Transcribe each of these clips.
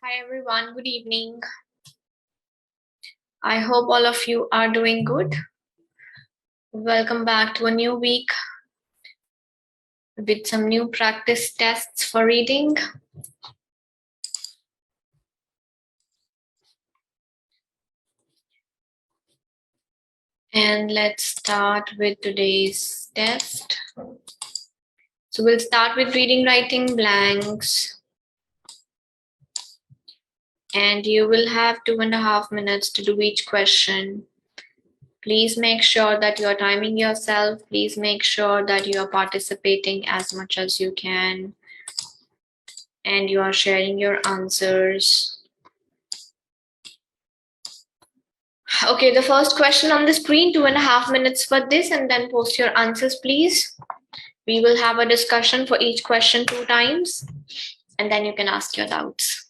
Hi everyone, good evening. I hope all of you are doing good. Welcome back to a new week with some new practice tests for reading. And let's start with today's test. So we'll start with reading writing blanks. And you will have 2.5 minutes to do each question. Please make sure that you are timing yourself. Please make sure that you are participating as much as you can. And you are sharing your answers. Okay, the first question on the screen, 2.5 minutes for this, and then post your answers, please. We will have a discussion for each question 2 times, and then you can ask your doubts.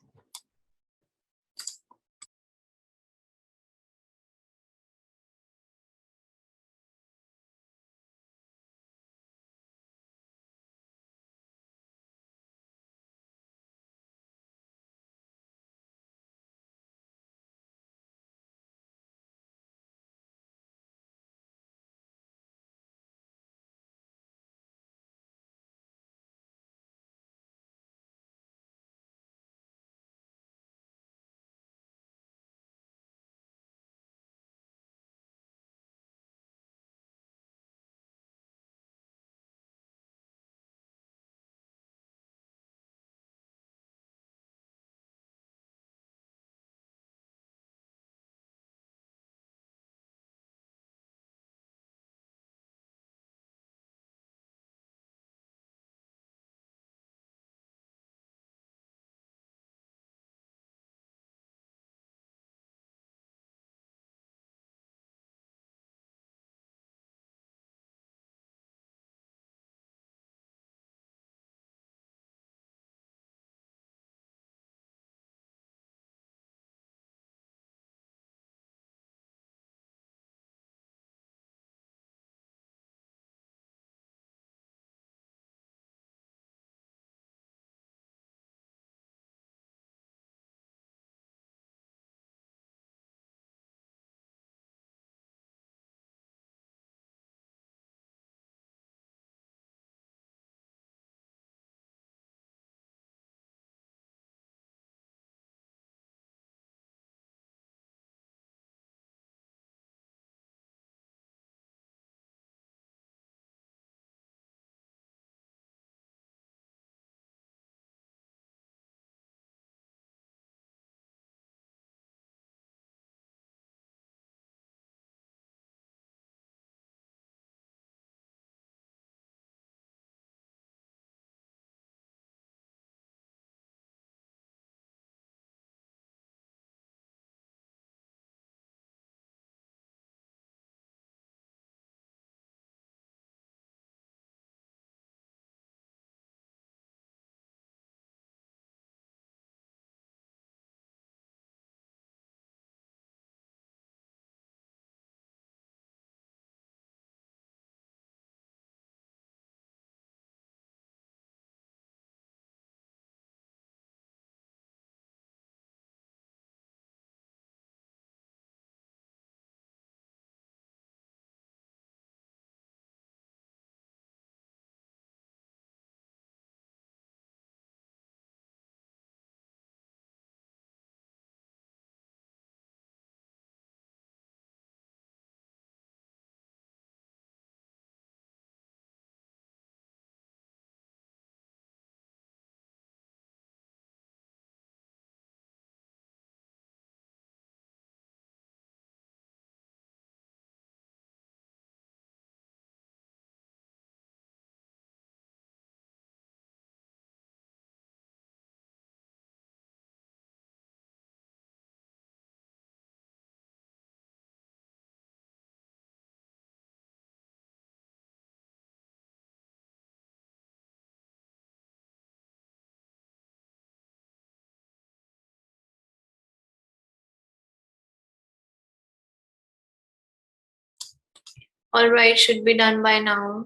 All right, should be done by now.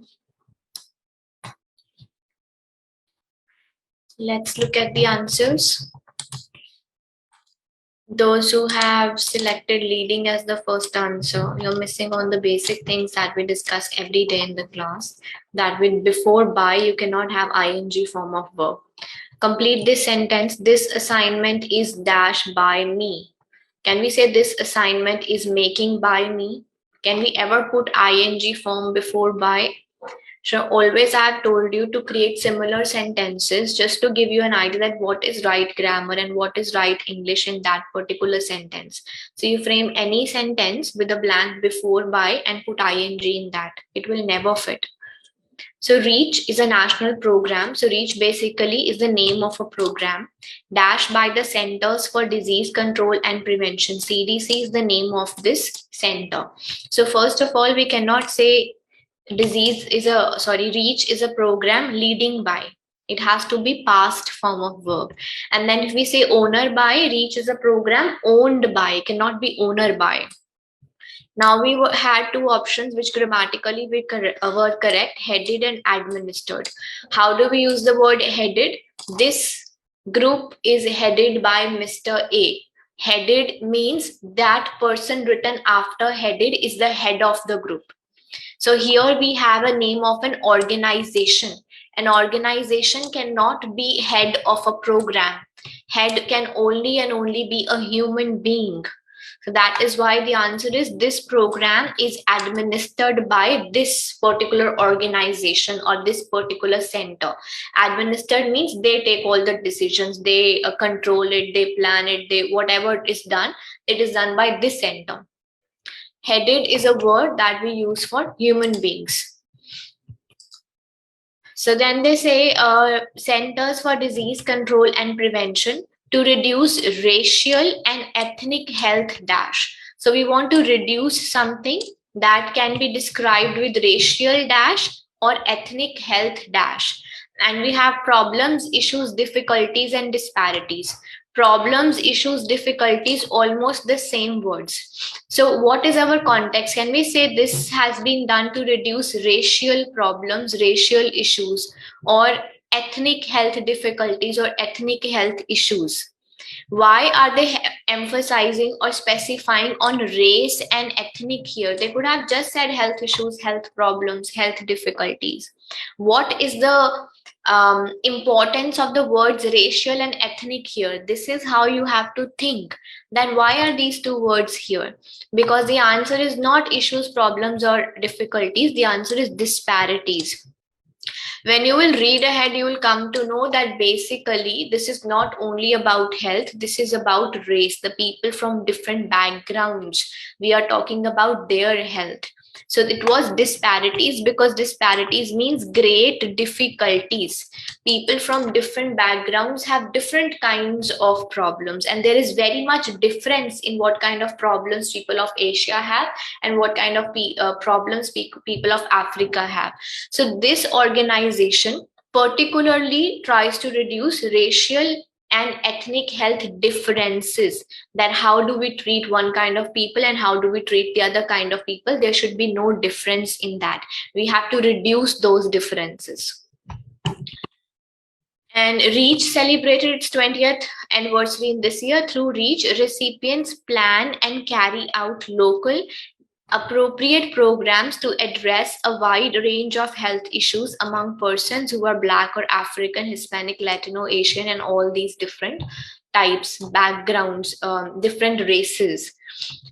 Let's look at the answers. Those who have selected leading as the first answer, you're missing on the basic things that we discuss every day in the class. That with before by, you cannot have ing form of verb. Complete this sentence. This assignment is dash by me. Can we say this assignment is making by me? Can we ever put ing form before by? So always I have told you to create similar sentences just to give you an idea that what is right grammar and what is right English in that particular sentence. So you frame any sentence with a blank before by and put ing in that. It will never fit. So REACH is a national program. So REACH basically is the name of a program dashed by the Centers for Disease Control and Prevention. CDC is the name of this center. So first of all, we cannot say REACH is a program leading by. It has to be past form of verb. And then if we say owner by, REACH is a program owned by, cannot be owner by. Now we had two options which grammatically were correct, headed and administered. How do we use the word headed? This group is headed by Mr. A. Headed means that person written after headed is the head of the group. So here we have a name of an organization. An organization cannot be head of a program. Head can only and only be a human being. So that is why the answer is this program is administered by this particular organization or this particular center. Administered means they take all the decisions, they control it, they plan it, whatever is done, it is done by this center. Headed is a word that we use for human beings. So then they say Centers for Disease Control and Prevention to reduce racial and ethnic health dash. So we want to reduce something that can be described with racial dash or ethnic health dash. And we have problems, issues, difficulties, and disparities. Problems, issues, difficulties, almost the same words. So what is our context? Can we say this has been done to reduce racial problems, racial issues, or ethnic health difficulties or ethnic health issues? Why are they emphasizing or specifying on race and ethnic here? They could have just said health issues, health problems, health difficulties. What is the importance of the words racial and ethnic here? This is how you have to think. Then why are these two words here? Because the answer is not issues, problems, or difficulties. The answer is disparities. When you will read ahead, you will come to know that basically this is not only about health, this is about race, the people from different backgrounds. We are talking about their health. So it was disparities because disparities means great difficulties. People from different backgrounds have different kinds of problems, and there is very much difference in what kind of problems people of Asia have and what kind of problems people of Africa have. So this organization particularly tries to reduce racial and ethnic health differences, that how do we treat one kind of people and how do we treat the other kind of people. There should be no difference in that. We have to reduce those differences. And REACH celebrated its 20th anniversary in this year. Through REACH, recipients plan and carry out local appropriate programs to address a wide range of health issues among persons who are Black or African, Hispanic, Latino, Asian, and all these different types, backgrounds, different races.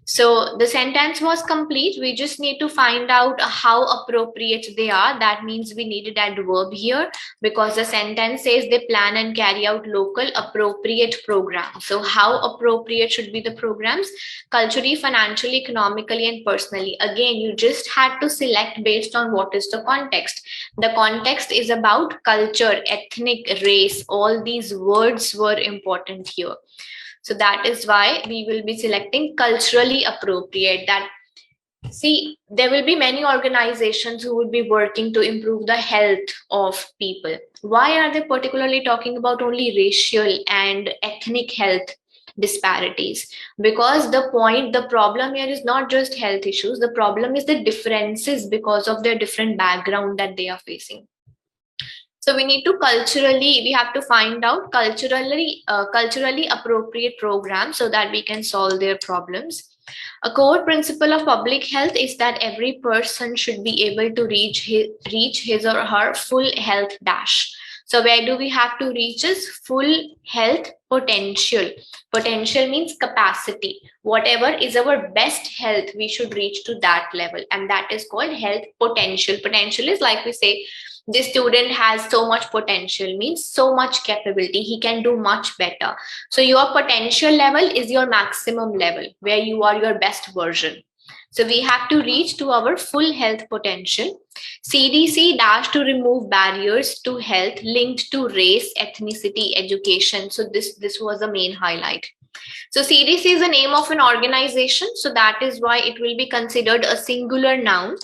So the sentence was complete. We just need to find out how appropriate they are. That means we needed adverb here because the sentence says they plan and carry out local appropriate programs. So how appropriate should be the programs? Culturally, financially, economically, and personally. Again, you just had to select based on what is the context. The context is about culture, ethnic, race. All these words were important here. So that is why we will be selecting culturally appropriate. That, see, there will be many organizations who would be working to improve the health of people. Why are they particularly talking about only racial and ethnic health disparities? Because the problem here is not just health issues. The problem is the differences because of their different background that they are facing. So we need to we have to find out culturally appropriate programs so that we can solve their problems. A core principle of public health is that every person should be able to reach his or her full health dash. So where do we have to reach is full health potential. Potential means capacity. Whatever is our best health, we should reach to that level, and that is called health potential. Potential is like we say, this student has so much potential, means so much capability, he can do much better. So your potential level is your maximum level where you are your best version. So we have to reach to our full health potential. CDC dash to remove barriers to health linked to race, ethnicity, education. So this was the main highlight. So CDC is the name of an organization, so that is why it will be considered a singular noun.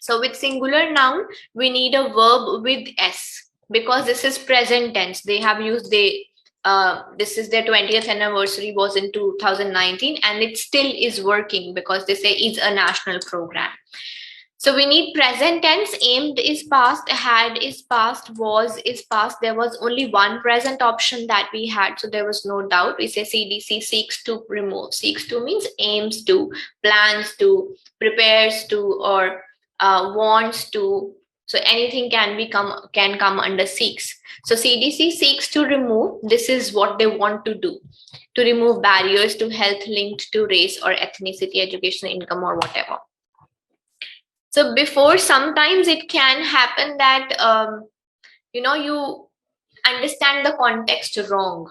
So with singular noun, we need a verb with S, because this is present tense. They have used this is their 20th anniversary was in 2019, and it still is working because they say it's a national program. So we need present tense. Aimed is past, had is past, was is past. There was only one present option that we had, so there was no doubt. We say CDC seeks to remove. Seeks to means aims to, plans to, prepares to, or wants to. So anything can come under seeks. So CDC seeks to remove. This is what they want to do, to remove barriers to health linked to race or ethnicity, education, income, or whatever. So before, sometimes it can happen that you understand the context wrong.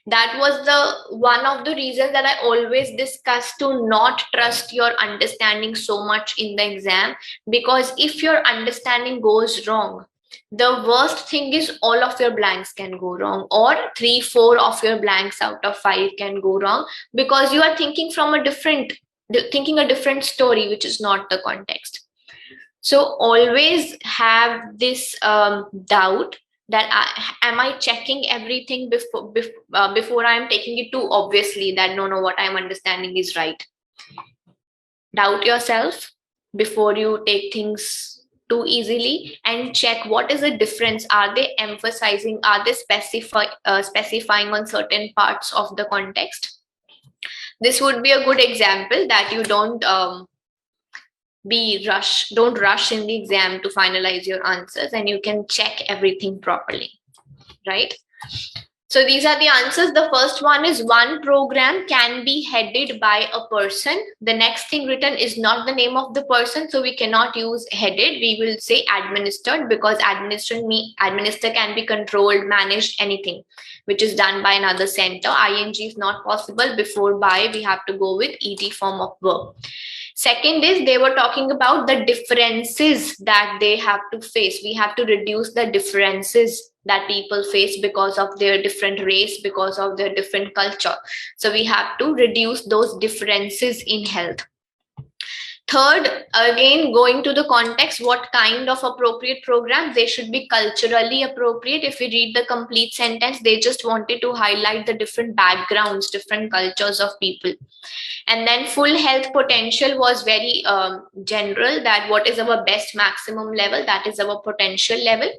That was the one of the reasons that I always discuss to not trust your understanding so much in the exam, because if your understanding goes wrong, the worst thing is all of your blanks can go wrong, or 3-4 of your blanks out of 5 can go wrong, because you are thinking from a different story, which is not the context. So always have this doubt that am I checking everything before I am taking it too obviously that no, what I am understanding is right. Doubt yourself before you take things too easily, and check what is the difference. Are they emphasizing, are they specifying on certain parts of the context? This would be a good example that you don't rush in the exam to finalize your answers, and you can check everything properly, right? So these are the answers. The first one is, one program can be headed by a person. The next thing written is not the name of the person, so we cannot use headed. We will say administered, because administer can be controlled, managed, anything which is done by another center. ING is not possible. Before by, we have to go with ed form of verb. Second is, they were talking about the differences that they have to face. We have to reduce the differences that people face because of their different race, because of their different culture. So we have to reduce those differences in health. Third, again, going to the context, what kind of appropriate programs? They should be culturally appropriate. If we read the complete sentence, they just wanted to highlight the different backgrounds, different cultures of people. And then full health potential was very general, that what is our best maximum level, that is our potential level.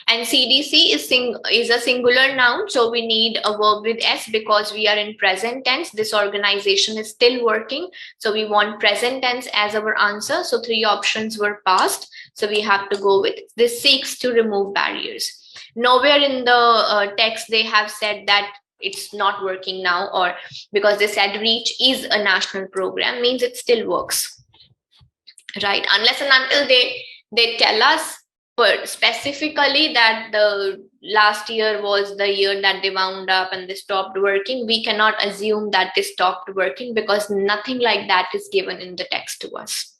And CDC is a singular noun, so we need a verb with S because we are in present tense. This organization is still working, so we want present tense as our answer. So 3 options were passed, so we have to go with this. Seeks to remove barriers. Nowhere in the text they have said that it's not working now, or because they said reach is a national program, means it still works, right? Unless and until they tell us specifically that the last year was the year that they wound up and they stopped working, we cannot assume that they stopped working, because nothing like that is given in the text to us.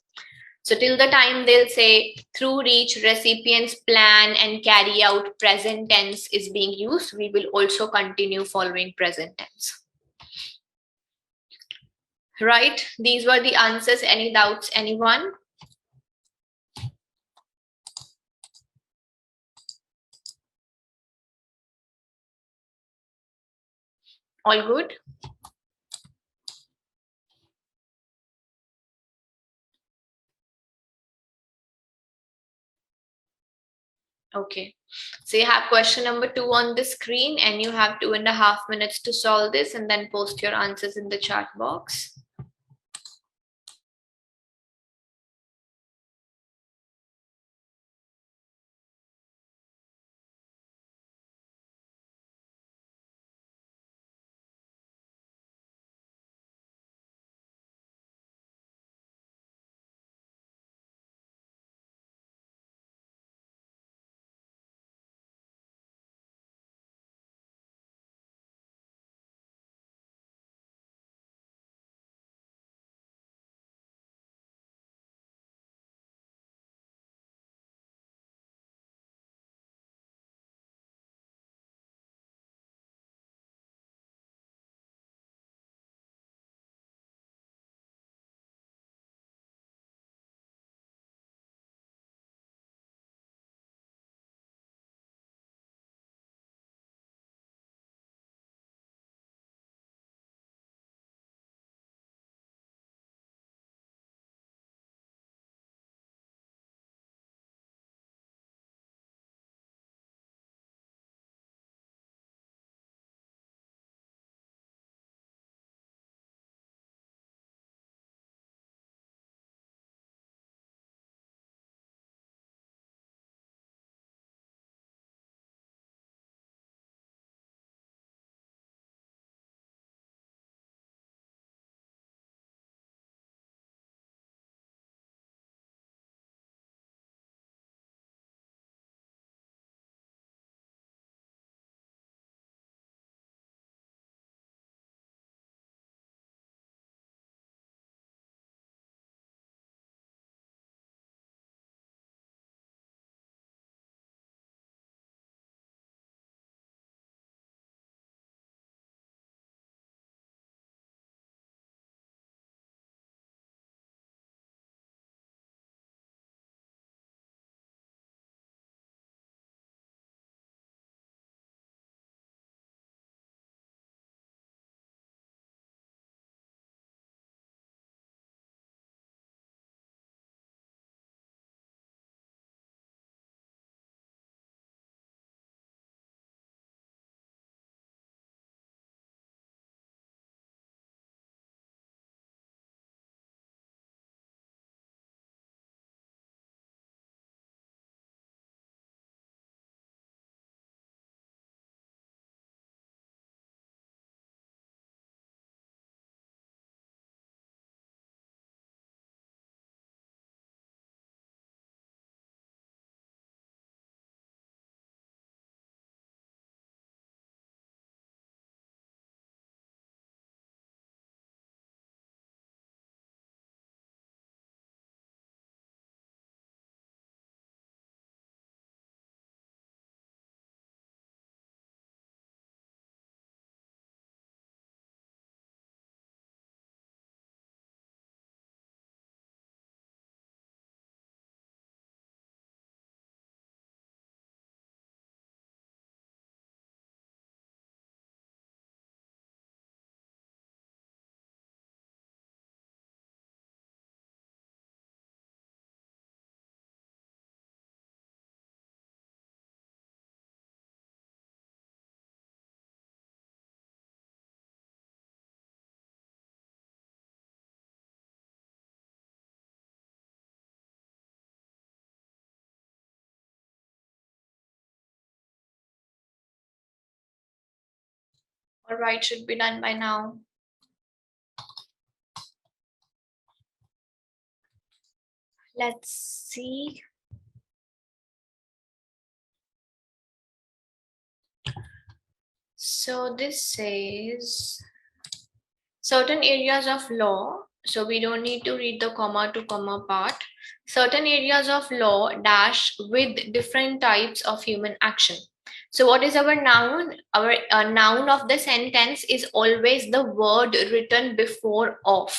So till the time they'll say through reach recipients plan and carry out, present tense is being used, we will also continue following present tense. Right, these were the answers. Any doubts, anyone? All good? Okay. So you have question number 2 on the screen, and you have 2.5 minutes to solve this, and then post your answers in the chat box. All right, should be done by now. Let's see. So this says certain areas of law. So we don't need to read the comma to comma part. Certain areas of law dash with different types of human action. So what is our noun? Our noun of the sentence is always the word written before of.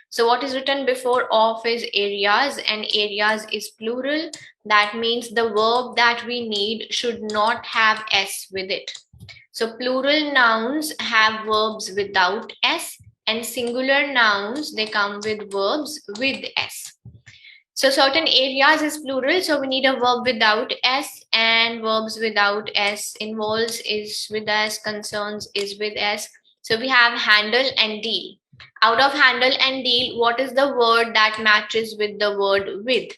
So what is written before of is areas, and areas is plural. That means the verb that we need should not have s with it. So plural nouns have verbs without s, and singular nouns, they come with verbs with s. So certain areas is plural, so we need a verb without s, and verbs without s. Involves is with s, concerns is with s. So we have handle and deal. Out of handle and deal, what is the word that matches with the word with?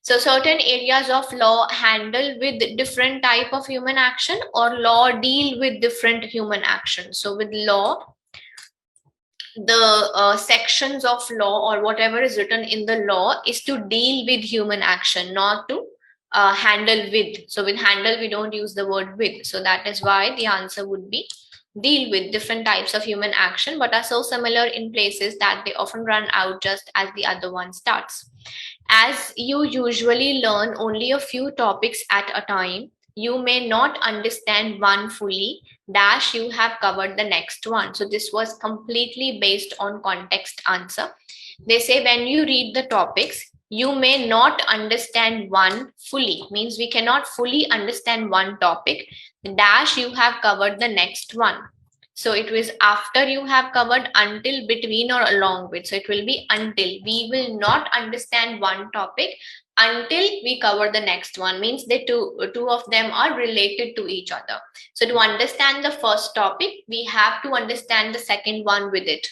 So certain areas of law handle with different type of human action, or law deal with different human action. So with law, the sections of law or whatever is written in the law is to deal with human action, not to handle with. So with handle, we don't use the word with. So that is why the answer would be deal with different types of human action, but are so similar in places that they often run out just as the other one starts. As you usually learn only a few topics at a time, you may not understand one fully, dash you have covered the next one. So this was completely based on context answer. They say when you read the topics, you may not understand one fully, means we cannot fully understand one topic, dash you have covered the next one. So it was after you have covered, until, between, or along with. So it will be until. We will not understand one topic until we cover the next one, means the two of them are related to each other. So to understand the first topic, we have to understand the second one with it.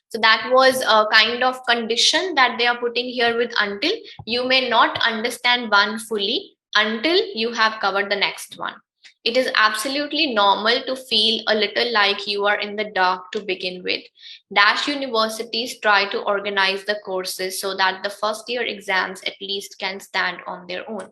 So that was a kind of condition that they are putting here with until. You may not understand one fully until you have covered the next one. It is absolutely normal to feel a little like you are in the dark to begin with. Dash universities try to organize the courses so that the first year exams at least can stand on their own.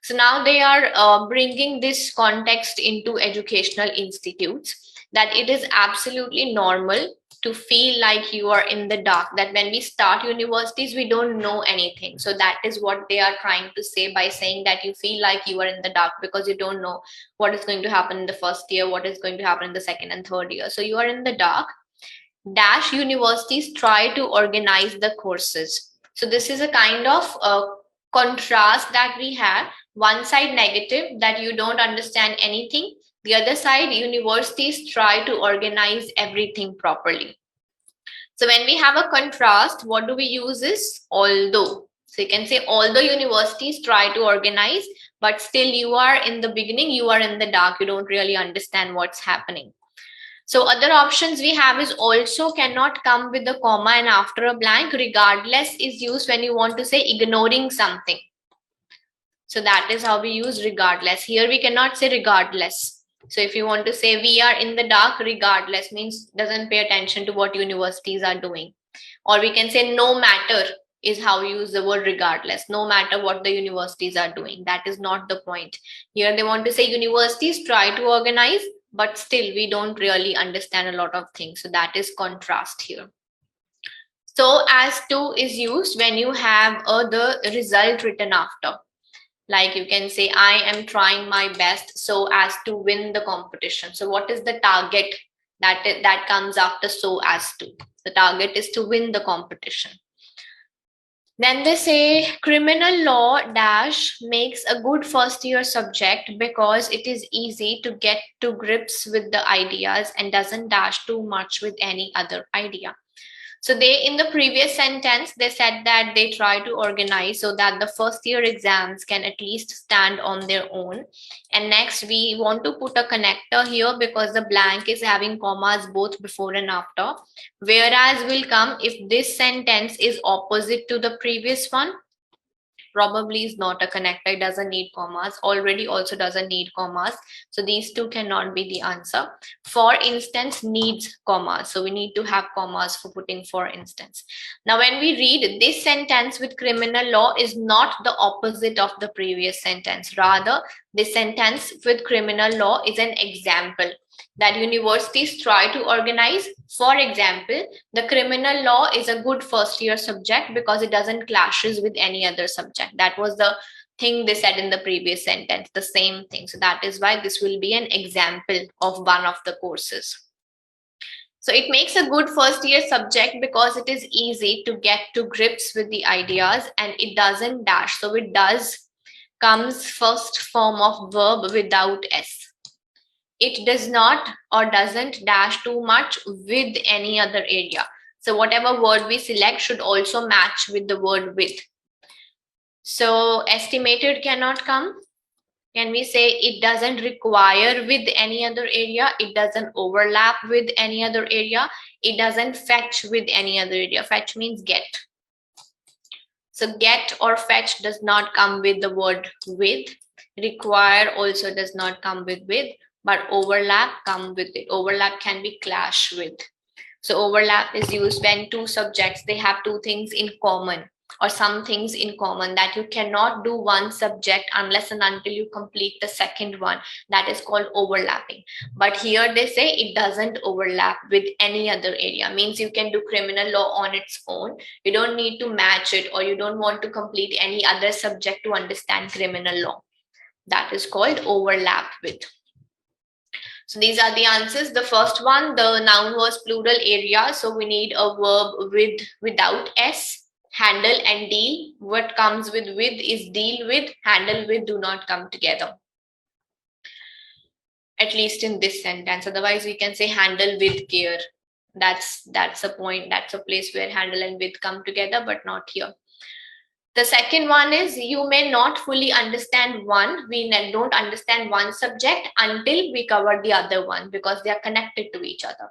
So now they are bringing this context into educational institutes, that it is absolutely normal to feel like you are in the dark, that when we start universities, we don't know anything. So that is what they are trying to say by saying that you feel like you are in the dark because you don't know what is going to happen in the first year, what is going to happen in the second and third year. So you are in the dark. Dash universities try to organize the courses. So this is a kind of contrast that we have. One side negative, that you don't understand anything. The other side, universities try to organize everything properly. So when we have a contrast, what do we use is although. So you can say although universities try to organize, but still you are in the beginning, you are in the dark, you don't really understand what's happening. So other options we have is also cannot come with a comma and after a blank. Regardless is used when you want to say ignoring something. So that is how we use regardless. Here we cannot say regardless. So if you want to say we are in the dark, regardless means doesn't pay attention to what universities are doing. Or we can say no matter is how we use the word regardless. No matter what the universities are doing. That is not the point. Here they want to say universities try to organize, but still we don't really understand a lot of things. So that is contrast here. So as to is used when you have the result written after. Like you can say, I am trying my best so as to win the competition. So what is the target that comes after so as to? The target is to win the competition. Then they say criminal law dash makes a good first year subject because it is easy to get to grips with the ideas and doesn't dash too much with any other idea. So they, in the previous sentence, they said that they try to organize so that the first year exams can at least stand on their own. And next we want to put a connector here because the blank is having commas both before and after. Whereas will come if this sentence is opposite to the previous one. Probably is not a connector, it doesn't need commas. Already also doesn't need commas. So these two cannot be the answer. For instance needs commas. So we need to have commas for putting for instance. Now when we read this sentence with criminal law is not the opposite of the previous sentence. Rather, this sentence with criminal law is an example that universities try to organize. For example, the criminal law is a good first year subject because it doesn't clashes with any other subject. That was the thing they said in the previous sentence, the same thing. So that is why this will be an example of one of the courses. So it makes a good first year subject because it is easy to get to grips with the ideas and it doesn't dash. So it does comes first form of verb without s. It does not or doesn't dash too much with any other area. So whatever word we select should also match with the word with. So estimated cannot come. Can we say it doesn't require with any other area? It doesn't overlap with any other area. It doesn't fetch with any other area. Fetch means get. So get or fetch does not come with the word with. Require also does not come with, but overlap come with it. Overlap can be clash with. So overlap is used when two subjects, they have two things in common or some things in common, that you cannot do one subject unless and until you complete the second one. That is called overlapping. But here they say it doesn't overlap with any other area. Means you can do criminal law on its own. You don't need to match it, or you don't want to complete any other subject to understand criminal law. That is called overlap with. So these are the answers. The first one, the noun was plural area. So we need a verb with, without s. Handle and deal. What comes with is deal with. Handle with do not come together. At least in this sentence. Otherwise, we can say handle with care. That's a point. That's a place where handle and with come together, but not here. The second one is you may not fully understand one. We don't understand one subject until we cover the other one, because they are connected to each other.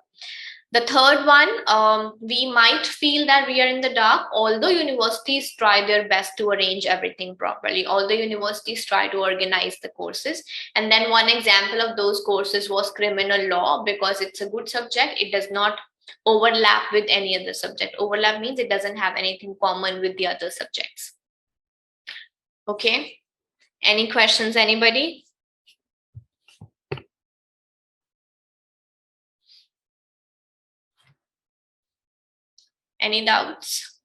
The third one, we might feel that we are in the dark, although universities try their best to arrange everything properly, although universities try to organize the courses. And then one example of those courses was criminal law, because it's a good subject. It does not overlap with any other subject. Overlap means it doesn't have anything common with the other subjects. Okay, any questions, anybody? Any doubts?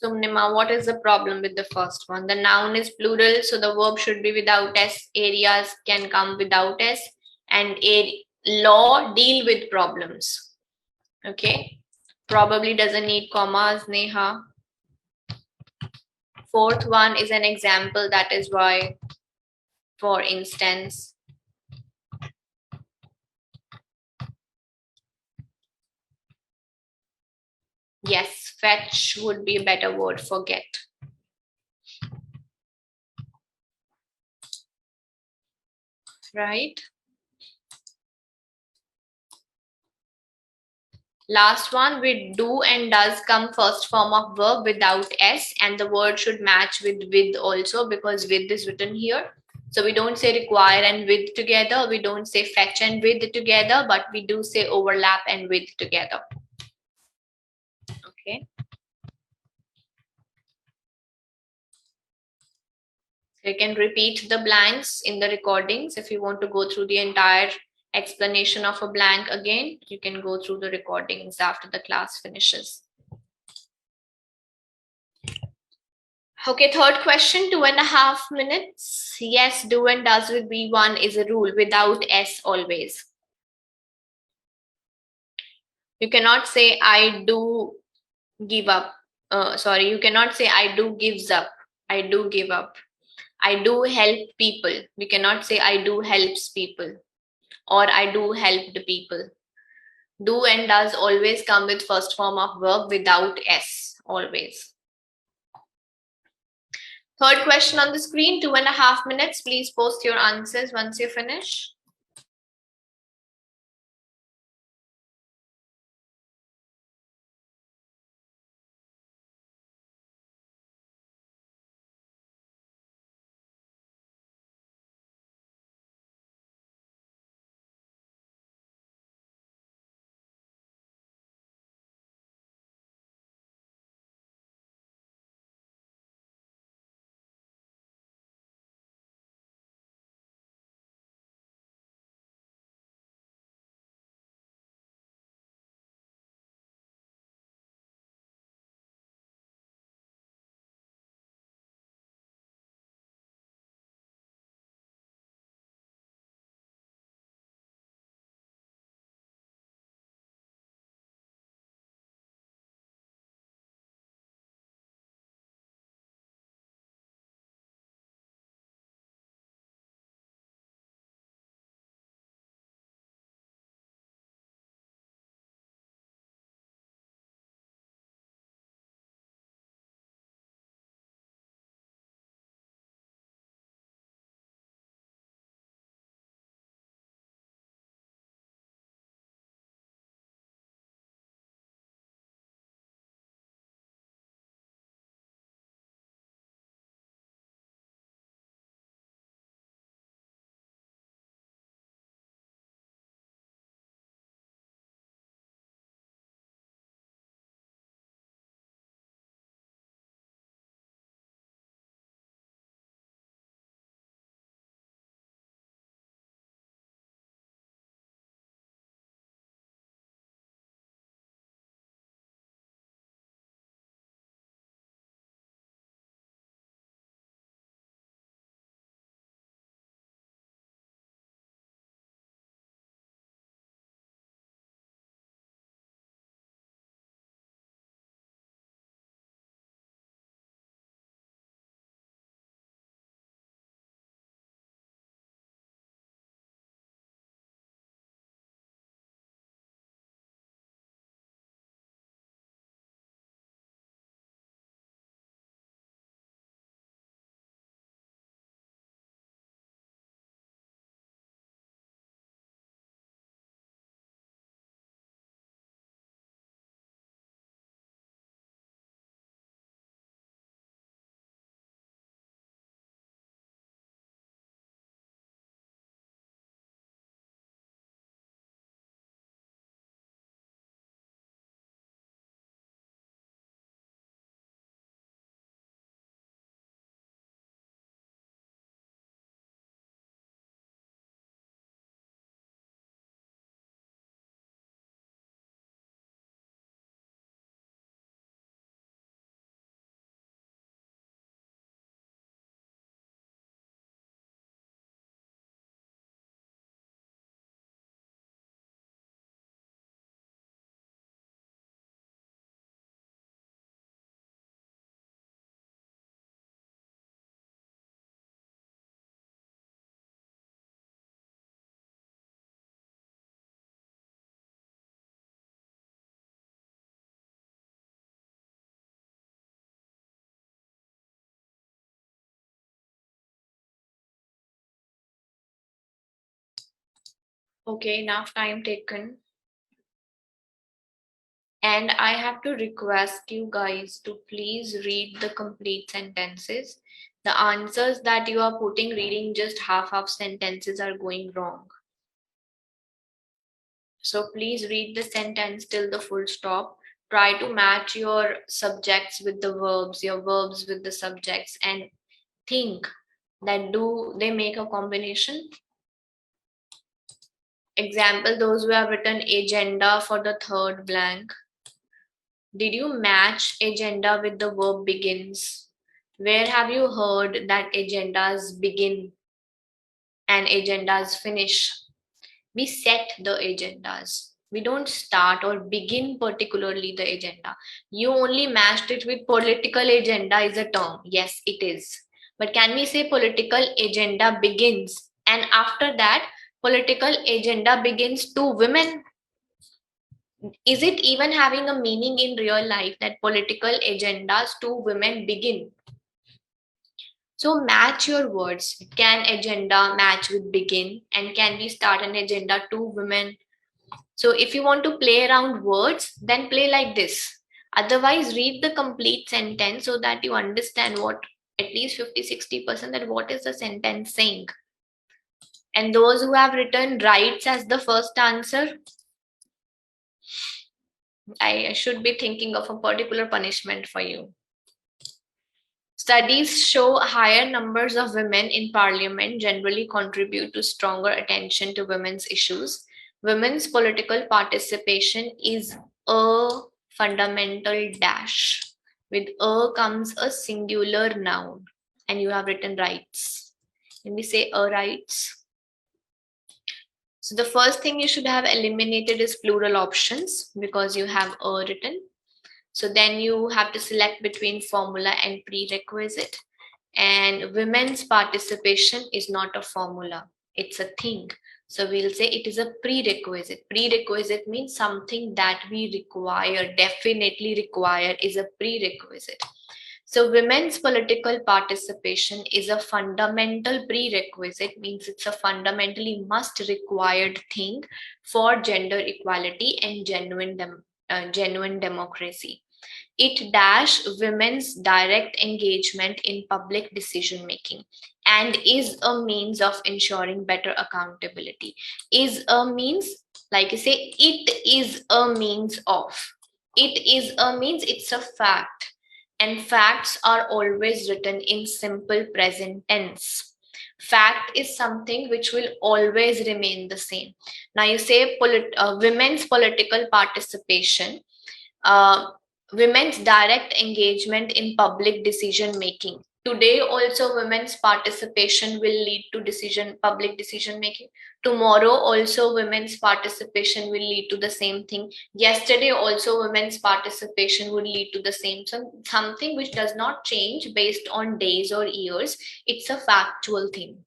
Sumnima, what is the problem with the first one? The noun is plural, so the verb should be without s. Areas can come without s. And a law deal with problems. Okay, probably doesn't need commas, Neha. Fourth one is an example, that is why. For instance, yes, fetch would be a better word for get. Right? Last one, with do and does come first form of verb without s, and the word should match with also, because with is written here. So we don't say require and with together. We don't say fetch and with together, but we do say overlap and with together. Okay. So you can repeat the blanks in the recordings. If you want to go through the entire explanation of a blank again, you can go through the recordings after the class finishes. Okay, third question, 2.5 minutes. Yes, do and does with V1 is a rule, without S always. You cannot say I do give up. You cannot say I do gives up. I do give up. I do help people. We cannot say I do helps people, or I do help the people. Do and does always come with first form of verb without S, always. Third question on the screen, 2.5 minutes. Please post your answers once you finish. Okay, enough time taken. And I have to request you guys to please read the complete sentences. The answers that you are putting reading just half sentences are going wrong. So please read the sentence till the full stop. Try to match your subjects with the verbs, your verbs with the subjects, and think that do they make a combination? Example, those who have written agenda for the third blank. Did you match agenda with the verb begins? Where have you heard that agendas begin and agendas finish? We set the agendas. We don't start or begin particularly the agenda. You only matched it with political agenda is a term. Yes, it is. But can we say political agenda begins and after that political agenda begins to women? Is it even having a meaning in real life that political agendas to women begin? So match your words. Can agenda match with begin? And can we start an agenda to women? So if you want to play around words, then play like this. Otherwise, read the complete sentence so that you understand what at least 50-60% that what is the sentence saying. And those who have written rights as the first answer, I should be thinking of a particular punishment for you. Studies show higher numbers of women in parliament generally contribute to stronger attention to women's issues. Women's political participation is a fundamental dash. With a comes a singular noun, and you have written rights. When we say a rights, so the first thing you should have eliminated is plural options because you have a written. So then you have to select between formula and prerequisite. And women's participation is not a formula, it's a thing. So we'll say it is a prerequisite. Prerequisite means something that we require, definitely require is a prerequisite. So women's political participation is a fundamental prerequisite, means it's a fundamentally must required thing for gender equality and genuine democracy. It dash women's direct engagement in public decision making and is a means of ensuring better accountability. Is a means, like I say, it is a means of. It is a means, it's a fact. And facts are always written in simple present tense. Fact is something which will always remain the same. Now you say women's political participation, women's direct engagement in public decision making. Today also women's participation will lead to public decision making. Tomorrow also women's participation will lead to the same thing. Yesterday also women's participation would lead to the same. Something which does not change based on days or years. It's a factual thing.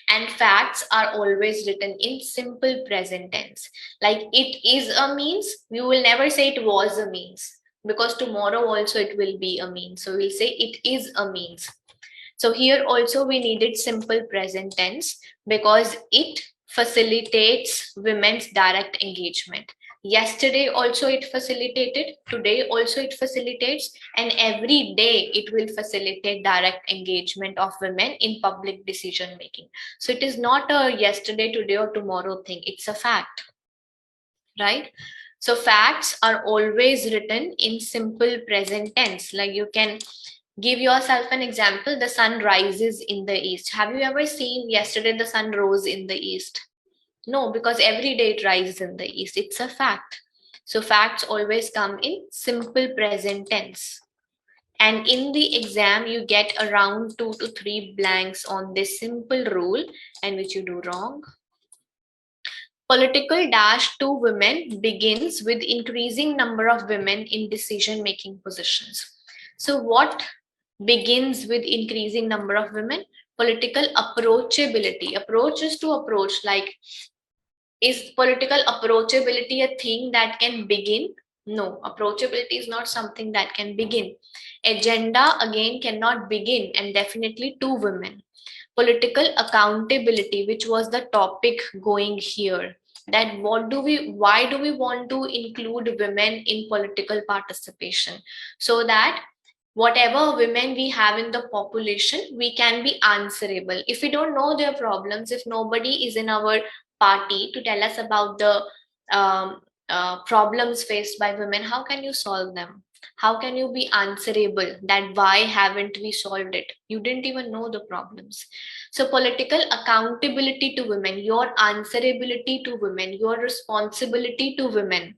And facts are always written in simple present tense. Like it is a means, we will never say it was a means because tomorrow also it will be a means. So we'll say it is a means. So here also we needed simple present tense because it facilitates women's direct engagement. Yesterday also it facilitated, today also it facilitates, and every day it will facilitate direct engagement of women in public decision making. So it is not a yesterday, today or tomorrow thing, it's a fact, right? So facts are always written in simple present tense. Like you can give yourself an example, the sun rises in the east. Have you ever seen yesterday the sun rose in the east? No, because every day it rises in the east. It's a fact. So facts always come in simple present tense. And in the exam, you get around 2 to 3 blanks on this simple rule, and which you do wrong. Political dash to women begins with increasing number of women in decision-making positions. So what begins with increasing number of women? Political approachability. Approach is to approach, like, is political approachability a thing that can begin No, approachability is not something that can begin. Agenda again cannot begin, and definitely two women. Political accountability, which was the topic going here, that why do we want to include women in political participation? So that whatever women we have in the population, we can be answerable. If we don't know their problems, if nobody is in our party to tell us about the problems faced by women, how can you solve them? How can you be answerable that why haven't we solved it? You didn't even know the problems. So political accountability to women, your answerability to women, your responsibility to women,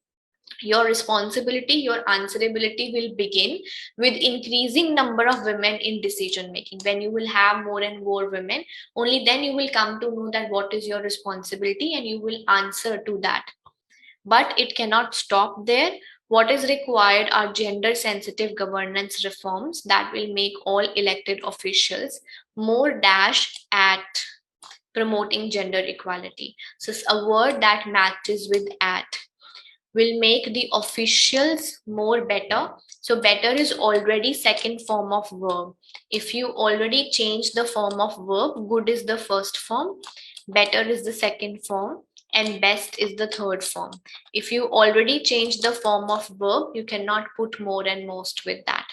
your responsibility, your answerability will begin with increasing number of women in decision making. When you will have more and more women, only then you will come to know that what is your responsibility and you will answer to that. But it cannot stop there. What is required are gender sensitive governance reforms that will make all elected officials more dash at promoting gender equality. So it's a word that matches with at will make the officials more better. So better is already second form of verb. If you already change the form of verb, good is the first form, better is the second form, and best is the third form. If you already change the form of verb, you cannot put more and most with that.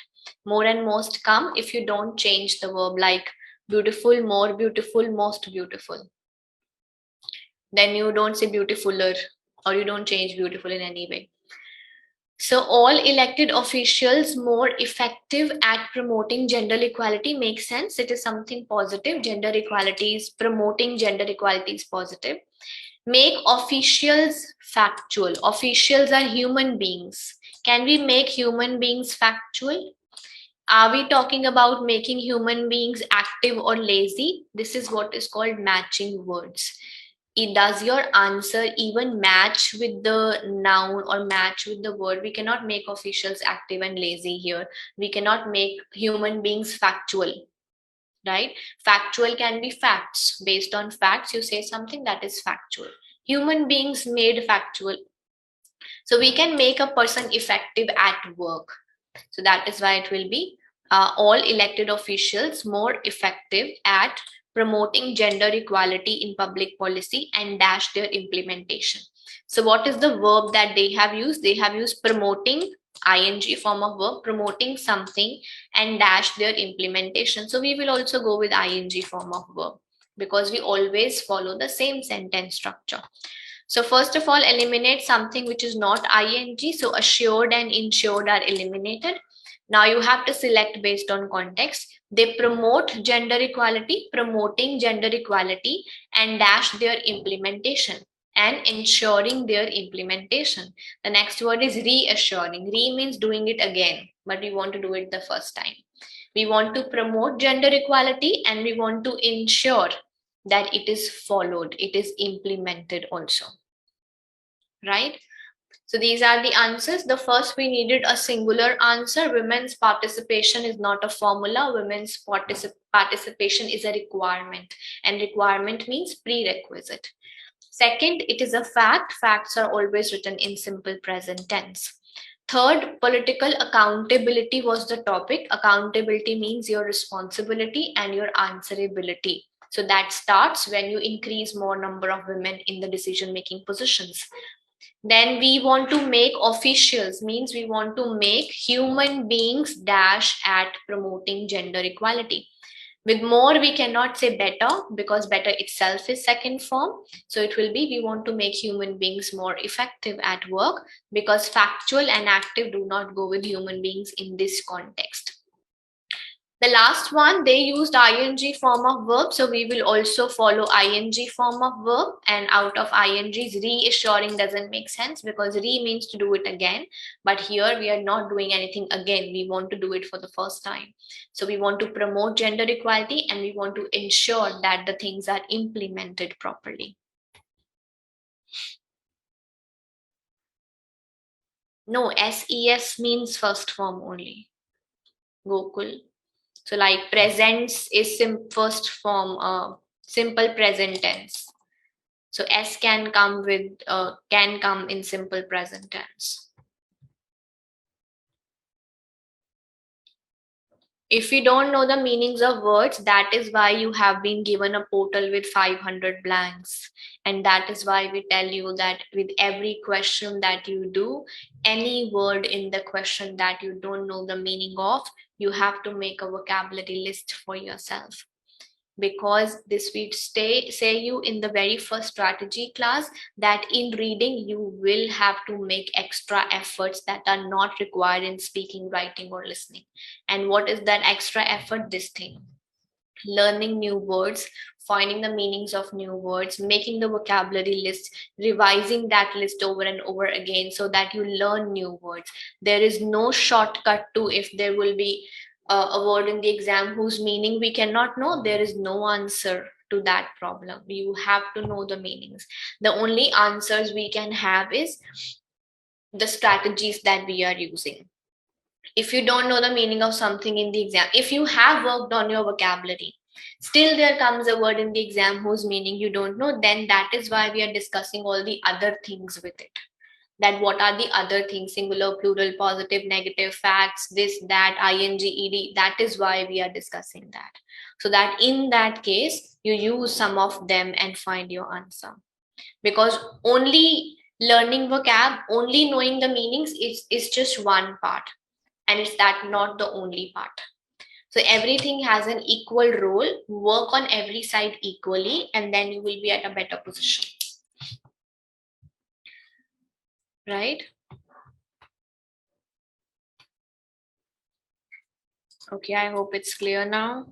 More and most come if you don't change the verb, like beautiful, more beautiful, most beautiful. Then you don't say beautifuler, or you don't change beautiful in any way. So all elected officials more effective at promoting gender equality makes sense. It is something positive. Gender equality is promoting gender equality is positive. Make officials factual. Officials are human beings. Can we make human beings factual? Are we talking about making human beings active or lazy? This is what is called matching words. Does your answer even match with the noun or match with the word? We cannot make officials active and lazy here. We cannot make human beings factual, right? Factual can be facts. Based on facts, you say something that is factual. Human beings made factual. So we can make a person effective at work. So that is why it will be all elected officials more effective at promoting gender equality in public policy and dash their implementation. So what is the verb that they have used? They have used promoting, ing form of verb, promoting something and dash their implementation. So we will also go with ing form of verb because we always follow the same sentence structure. So first of all, eliminate something which is not ing. So assured and insured are eliminated. Now you have to select based on context. They promote gender equality, promoting gender equality, and dash their implementation and ensuring their implementation. The next word is reassuring. Re means doing it again, but we want to do it the first time. We want to promote gender equality and we want to ensure that it is followed, it is implemented also, right? So these are the answers. The first, we needed a singular answer. Women's participation is not a formula. Women's participation is a requirement, and requirement means prerequisite. Second, it is a fact. Facts are always written in simple present tense. Third, political accountability was the topic. Accountability means your responsibility and your answerability. So that starts when you increase more number of women in the decision-making positions. Then we want to make officials, means we want to make human beings dash at promoting gender equality. With more, we cannot say better because better itself is second form. So it will be, we want to make human beings more effective at work because factual and active do not go with human beings in this context. The last one, they used ing form of verb. So we will also follow ing form of verb, and out of ing's, reassuring doesn't make sense because re means to do it again. But here we are not doing anything again. We want to do it for the first time. So we want to promote gender equality and we want to ensure that the things are implemented properly. No, ses means first form only. Gokul. So like presents is first form, simple present tense. So S can come with can come in simple present tense. If you don't know the meanings of words, that is why you have been given a portal with 500 blanks. And that is why we tell you that with every question that you do, any word in the question that you don't know the meaning of, you have to make a vocabulary list for yourself. Because this we say you in the very first strategy class that in reading you will have to make extra efforts that are not required in speaking, writing, or listening. And what is that extra effort? This thing: learning new words, finding the meanings of new words, making the vocabulary list, revising that list over and over again so that you learn new words. There is no shortcut to if there will be a word in the exam whose meaning we cannot know. There is no answer to that problem. You have to know the meanings. The only answers we can have is the strategies that we are using. If you don't know the meaning of something in the exam, if you have worked on your vocabulary, still there comes a word in the exam whose meaning you don't know, then that is why we are discussing all the other things with it. That what are the other things: singular, plural, positive, negative, facts, this, that, ing, ed. That is why we are discussing that. So that in that case, you use some of them and find your answer. Because only learning vocab, only knowing the meanings is just one part. And it's that not the only part. So everything has an equal role. Work on every side equally, and then you will be at a better position. Right? Okay, I hope it's clear now.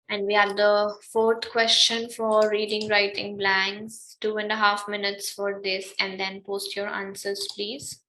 And we have the fourth question for reading, writing blanks. 2.5 minutes for this, and then post your answers, please.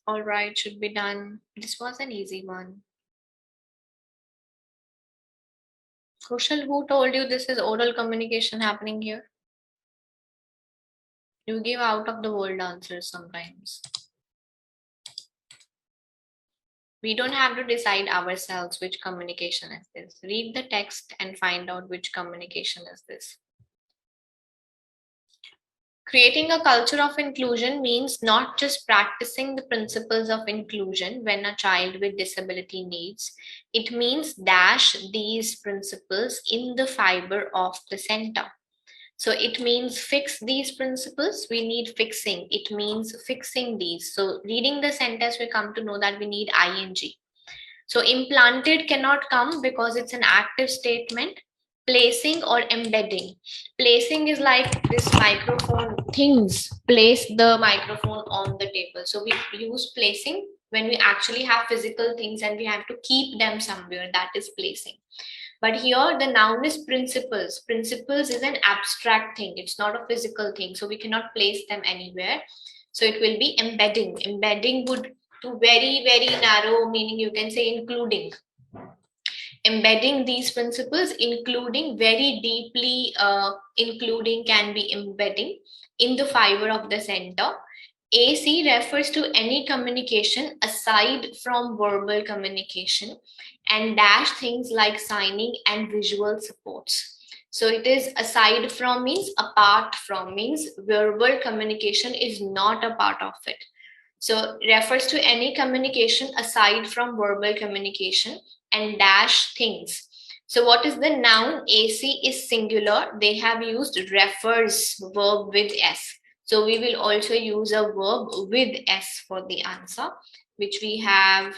All right, should be done. This was an easy one. Kushal, who told you this is oral communication happening here? You give out of the world answers sometimes. We don't have to decide ourselves which communication is this. Read the text and find out which communication is this. Creating a culture of inclusion means not just practicing the principles of inclusion when a child with disability needs. It means dash these principles in the fiber of the center. So it means fix these principles. We need fixing. It means fixing these. So reading the sentence, we come to know that we need ing. So implanted cannot come because it's an active statement. Placing or embedding. Placing is like this microphone things. Place the microphone on the table. So we use placing when we actually have physical things and we have to keep them somewhere. That is placing. But here the noun is principles. Principles is an abstract thing. It's not a physical thing. So we cannot place them anywhere. So it will be embedding. Embedding would to very, very narrow meaning, you can say including. Embedding these principles, including very deeply, including can be embedding in the fiber of the center. AC refers to any communication aside from verbal communication, and dash things like signing and visual supports. So it is aside from means apart from means verbal communication is not a part of it. So refers to any communication aside from verbal communication, and dash things. So what is the noun? AC is singular. They have used refers verb with S. So we will also use a verb with S for the answer, which we have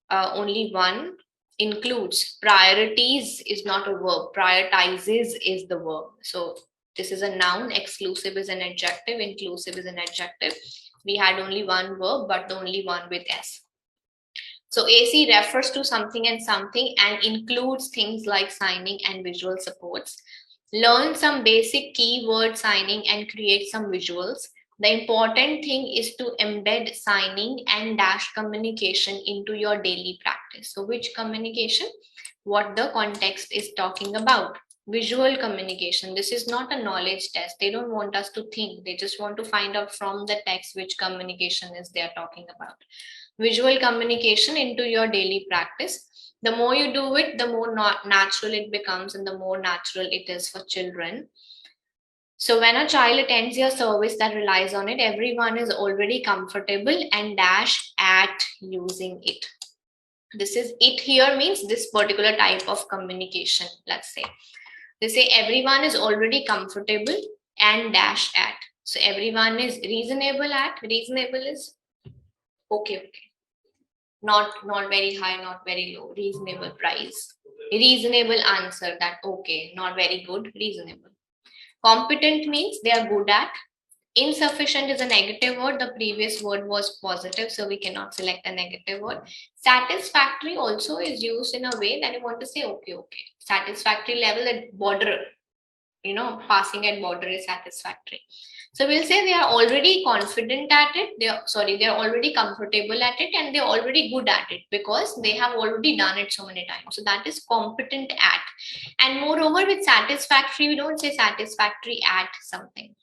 only one. Includes. Priorities is not a verb. Prioritizes is the verb. So this is a noun. Exclusive is an adjective. Inclusive is an adjective. We had only one verb, but the only one with S. So AC refers to something and includes things like signing and visual supports. Learn some basic keyword signing and create some visuals. The important thing is to embed signing and dash communication into your daily practice. So which communication? What the context is talking about. Visual communication. This is not a knowledge test. They don't want us to think. They just want to find out from the text which communication is they are talking about. Visual communication into your daily practice. The more you do it, the more natural it becomes and the more natural it is for children. So when a child attends your service that relies on it, everyone is already comfortable and dash at using it. This is it here means this particular type of communication, let's say. They say everyone is already comfortable and dash at. So everyone is reasonable at. Reasonable is okay. Not very high, not very low. Reasonable price. Reasonable answer, that okay, not very good, reasonable. Competent means they are good at. Insufficient is a negative word. The previous word was positive, so we cannot select a negative word. Satisfactory also is used in a way that you want to say okay. Satisfactory level at border, passing at border is satisfactory. So we'll say they are already confident at it. They're already comfortable at it, and they're already good at it because they have already done it so many times. So that is competent at. And moreover, with satisfactory, we don't say satisfactory at something.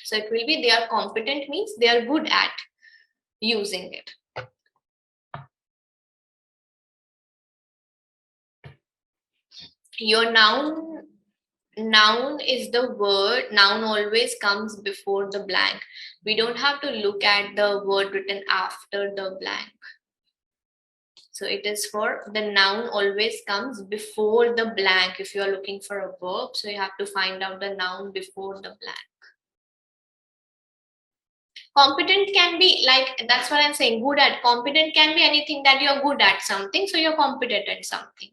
So it will be they are competent means they are good at using it. Your noun is the word. Noun always comes before the blank. We don't have to look at the word written after the blank. So it is for the noun always comes before the blank. If you are looking for a verb, so you have to find out the noun before the blank. Competent can be like, that's what I'm saying, good at. Competent can be anything that you're good at something, so you're competent at something.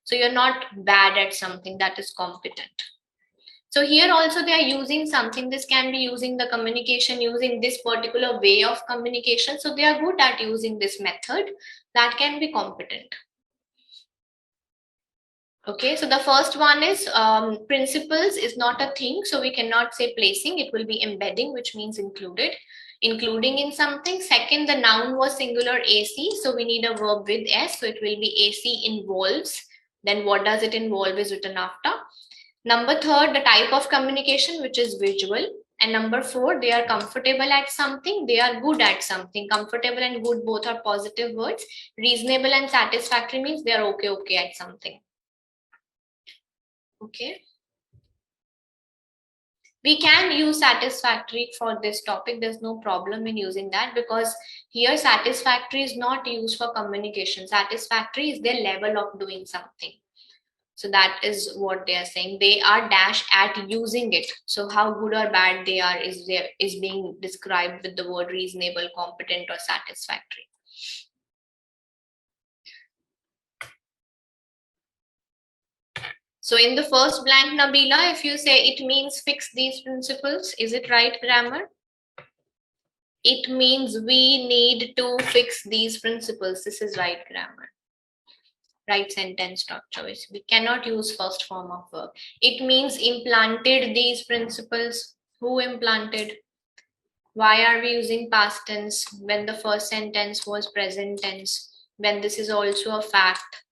So you're not bad at something, that is competent. So here also they are using something. This can be using the communication, using this particular way of communication. So they are good at using this method. That can be competent. Okay, so the first one is principles is not a thing, so we cannot say placing. It will be embedding, which means included, including in something. Second, the noun was singular AC, so we need a verb with S, so it will be AC involves. Then what does it involve is written after. Number third, the type of communication, which is visual. And number four, they are comfortable at something, they are good at something. Comfortable and good both are positive words. Reasonable and satisfactory means they are okay at something. Okay. We can use satisfactory for this topic. There's no problem in using that, because here satisfactory is not used for communication. Satisfactory is their level of doing something. So that is what they are saying. They are dash at using it. So how good or bad they are is being described with the word reasonable, competent, or satisfactory. So in the first blank, Nabila, if you say it means fix these principles, is it right grammar? It means we need to fix these principles. This is right grammar. Right sentence structure. We cannot use first form of verb. It means implanted these principles. Who implanted? Why are we using past tense when the first sentence was present tense? When this is also a fact.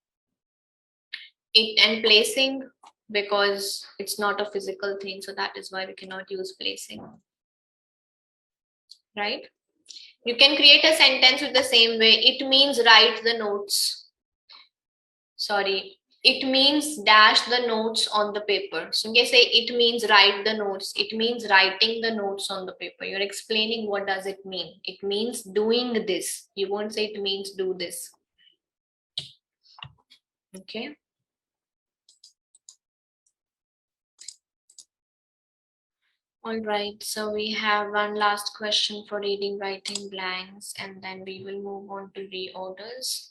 It and placing, because it's not a physical thing, so that is why we cannot use placing. Right? You can create a sentence with the same way. It means write the notes. Sorry, it means dash the notes on the paper. So you can say it means write the notes. It means writing the notes on the paper. You're explaining what does it mean. It means doing this. You won't say it means do this. Okay. All right, so we have one last question for reading, writing blanks, and then we will move on to reorders.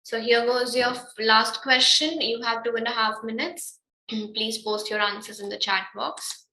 So here goes your last question. You have 2.5 minutes. Please post your answers in the chat box.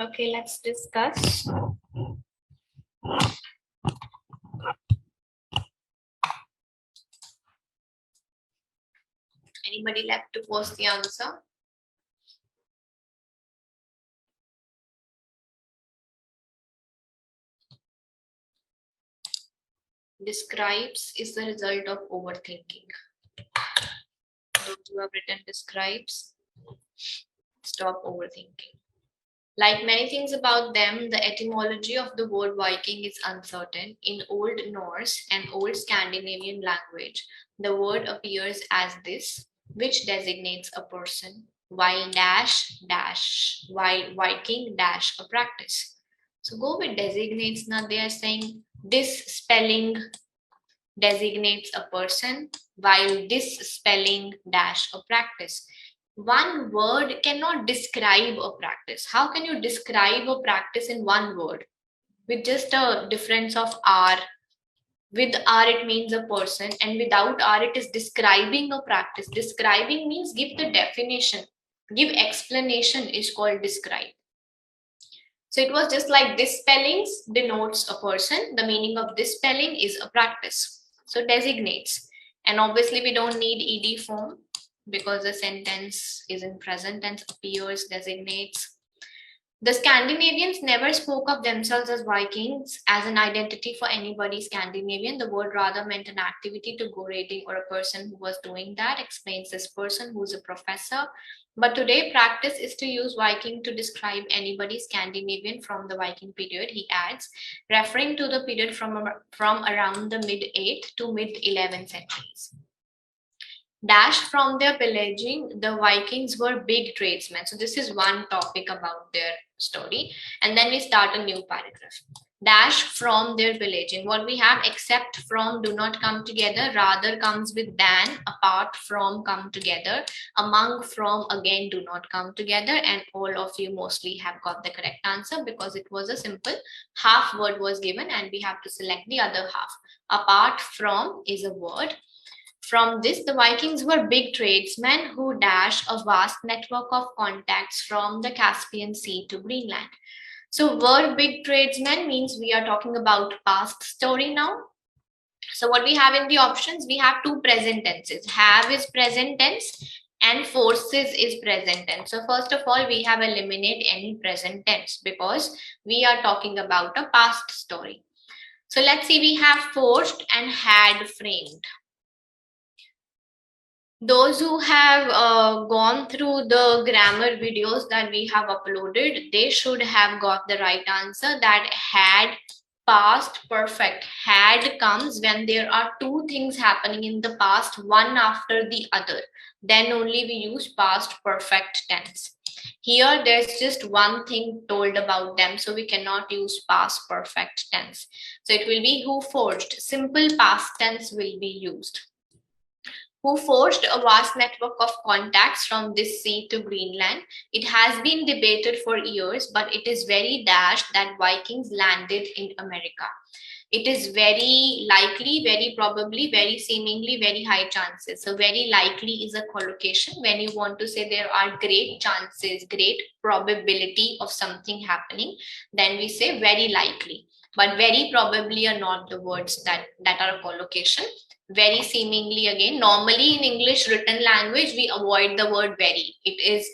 Okay, let's discuss. Anybody left to post the answer? Describes is the result of overthinking. Those who have written describes, stop overthinking. Like many things about them, the etymology of the word Viking is uncertain. In Old Norse and Old Scandinavian language, the word appears as this, which designates a person, while while Viking a practice. So go with designates. Now they are saying this spelling designates a person, while this spelling a practice. One word cannot describe a practice. How can you describe a practice in one word? With just a difference of R. With R, it means a person, and without R, it is describing a practice. Describing means give the definition, give explanation is called describe. So it was just like this spellings denotes a person. The meaning of this spelling is a practice. So designates. And obviously we don't need ed form because the sentence is in present tense, appears, designates. The Scandinavians never spoke of themselves as Vikings as an identity for anybody Scandinavian. The word rather meant an activity to go raiding or a person who was doing that, explains this person who's a professor. But today, practice is to use Viking to describe anybody Scandinavian from the Viking period, he adds, referring to the period from around the mid-8th to mid-11th centuries. From their pillaging, the Vikings were big tradesmen. So this is one topic about their story. And then we start a new paragraph. From their pillaging. What we have, except from do not come together, rather comes with than, apart from come together, among from again do not come together, and all of you mostly have got the correct answer because it was a simple half word was given and we have to select the other half. Apart from is a word. From this, the Vikings were big tradesmen who dashed a vast network of contacts from the Caspian Sea to Greenland. So word big tradesmen means we are talking about past story now. So what we have in the options, we have two present tenses. Have is present tense and forces is present tense. So first of all, we have eliminate any present tense because we are talking about a past story. So let's see, we have forced and had framed. Those who have gone through the grammar videos that we have uploaded, they should have got the right answer, that had past perfect. Had comes when there are two things happening in the past, one after the other. Then only we use past perfect tense. Here, there's just one thing told about them, so we cannot use past perfect tense. So it will be who forged. Simple past tense will be used. Who forged a vast network of contacts from this sea to Greenland. It has been debated for years, but it is very dashed that Vikings landed in America. It is very likely, very probably, very seemingly, very high chances. So very likely is a collocation when you want to say there are great chances, great probability of something happening, then we say very likely. But very probably are not the words that are a collocation. Very seemingly, again, normally in English written language, we avoid the word very. It is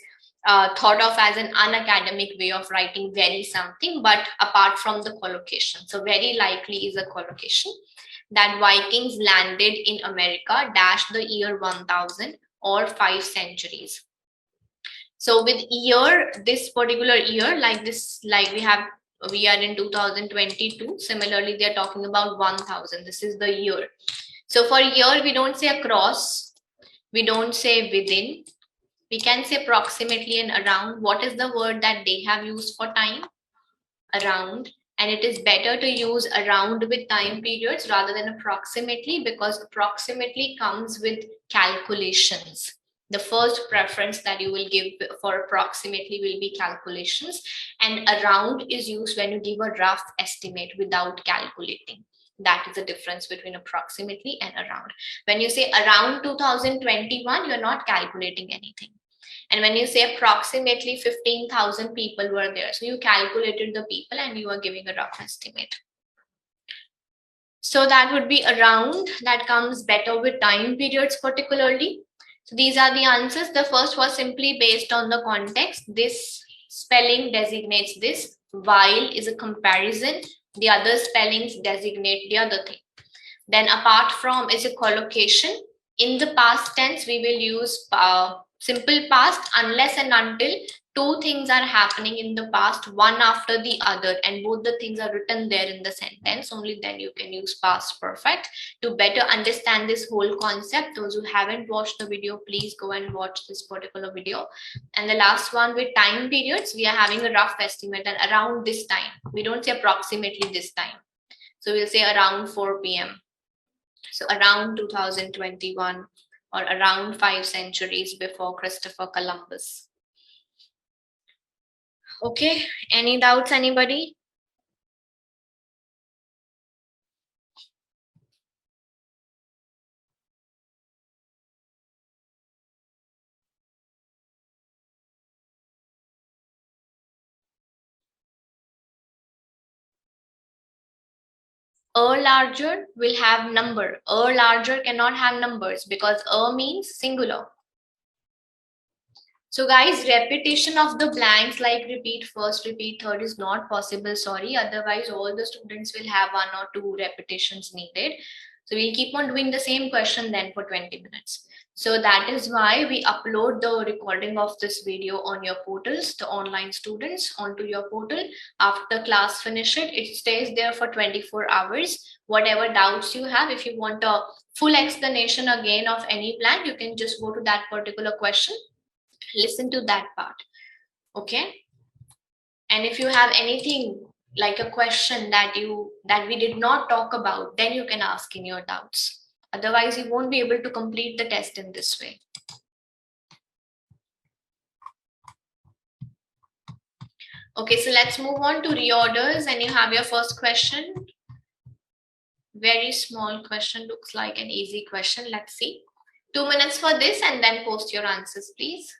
thought of as an unacademic way of writing very something, but apart from the collocation. So very likely is a collocation. That Vikings landed in America the year 1000 or 5 centuries. So with year, this particular year, like this, like we are in 2022. Similarly, they're talking about 1000. This is the year. So for year, we don't say across, we don't say within, we can say approximately and around. What is the word that they have used for time? Around. And it is better to use around with time periods rather than approximately, because approximately comes with calculations. The first preference that you will give for approximately will be calculations, and around is used when you give a rough estimate without calculating. That is the difference between approximately and around. When you say around 2021, you're not calculating anything. And when you say approximately 15,000 people were there, so you calculated the people and you are giving a rough estimate. So that would be around, that comes better with time periods particularly. So these are the answers. The first was simply based on the context. This spelling designates this, while is a comparison. The other spellings designate the other thing. Then apart from is a collocation. In the past tense, we will use simple past unless and until two things are happening in the past, one after the other, and both the things are written there in the sentence. Only then you can use past perfect. To better understand this whole concept, those who haven't watched the video, please go and watch this particular video. And the last one with time periods, we are having a rough estimate and around this time. We don't say approximately this time. So we'll say around 4 p.m. So around 2021 or around 5 centuries before Christopher Columbus. Okay, any doubts, anybody? A larger will have number. A larger cannot have numbers because a means singular. So guys, repetition of the blanks like repeat first, repeat third is not possible, sorry. Otherwise, all the students will have 1 or 2 repetitions needed. So we'll keep on doing the same question then for 20 minutes. So that is why we upload the recording of this video on your portals, the online students onto your portal. After class finishes, it stays there for 24 hours. Whatever doubts you have, if you want a full explanation again of any blank, you can just go to that particular question. Listen to that part, okay? And if you have anything like a question that we did not talk about, then you can ask in your doubts. Otherwise, you won't be able to complete the test in this way. Okay, so let's move on to reorders, and you have your first question. Very small question, looks like an easy question. Let's see. 2 minutes for this and then post your answers, please.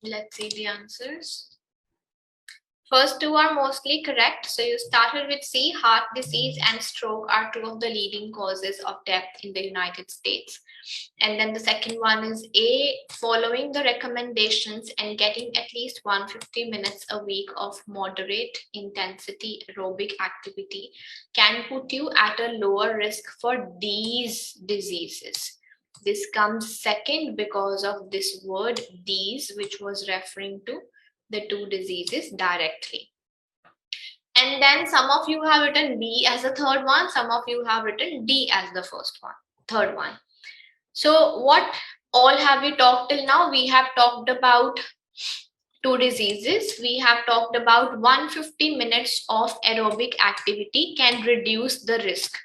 Let's see the answers. First two are mostly correct. So you started with C, heart disease and stroke are two of the leading causes of death in the United States. And then the second one is A, following the recommendations and getting at least 150 minutes a week of moderate intensity aerobic activity can put you at a lower risk for these diseases. This comes second because of this word these, which was referring to the two diseases directly. And then some of you have written B as the third one, some of you have written D as the third one. So what all have we talked till now? We have talked about two diseases. We have talked about 150 minutes of aerobic activity can reduce the risk.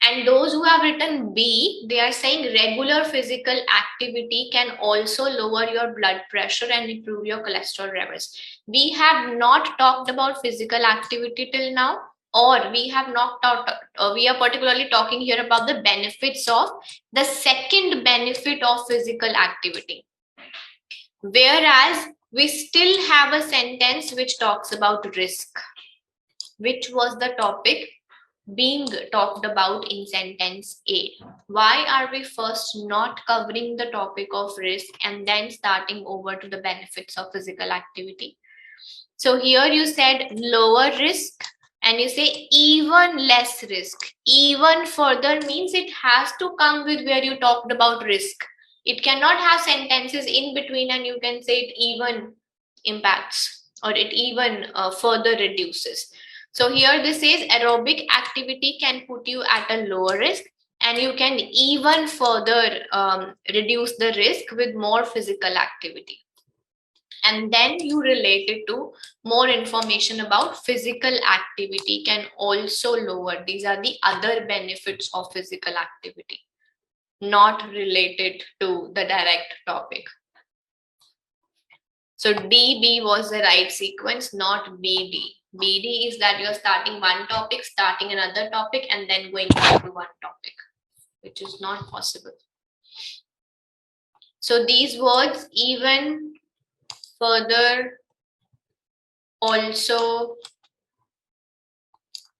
And those who have written B, they are saying regular physical activity can also lower your blood pressure and improve your cholesterol levels. We have not talked about physical activity till now, or we have not talked, we are particularly talking here about the benefits of the second benefit of physical activity. Whereas we still have a sentence which talks about risk, which was the topic being talked about in sentence A. Why are we first not covering the topic of risk and then starting over to the benefits of physical activity? So here you said lower risk and you say even less risk. Even further means it has to come with where you talked about risk. It cannot have sentences in between and you can say it even impacts or it even further reduces. So here this says aerobic activity can put you at a lower risk and you can even further reduce the risk with more physical activity. And then you relate it to more information about physical activity can also lower. These are the other benefits of physical activity, not related to the direct topic. So DB was the right sequence, not BD. BD is that you're starting one topic, starting another topic, and then going back to one topic, which is not possible. So these words even further also,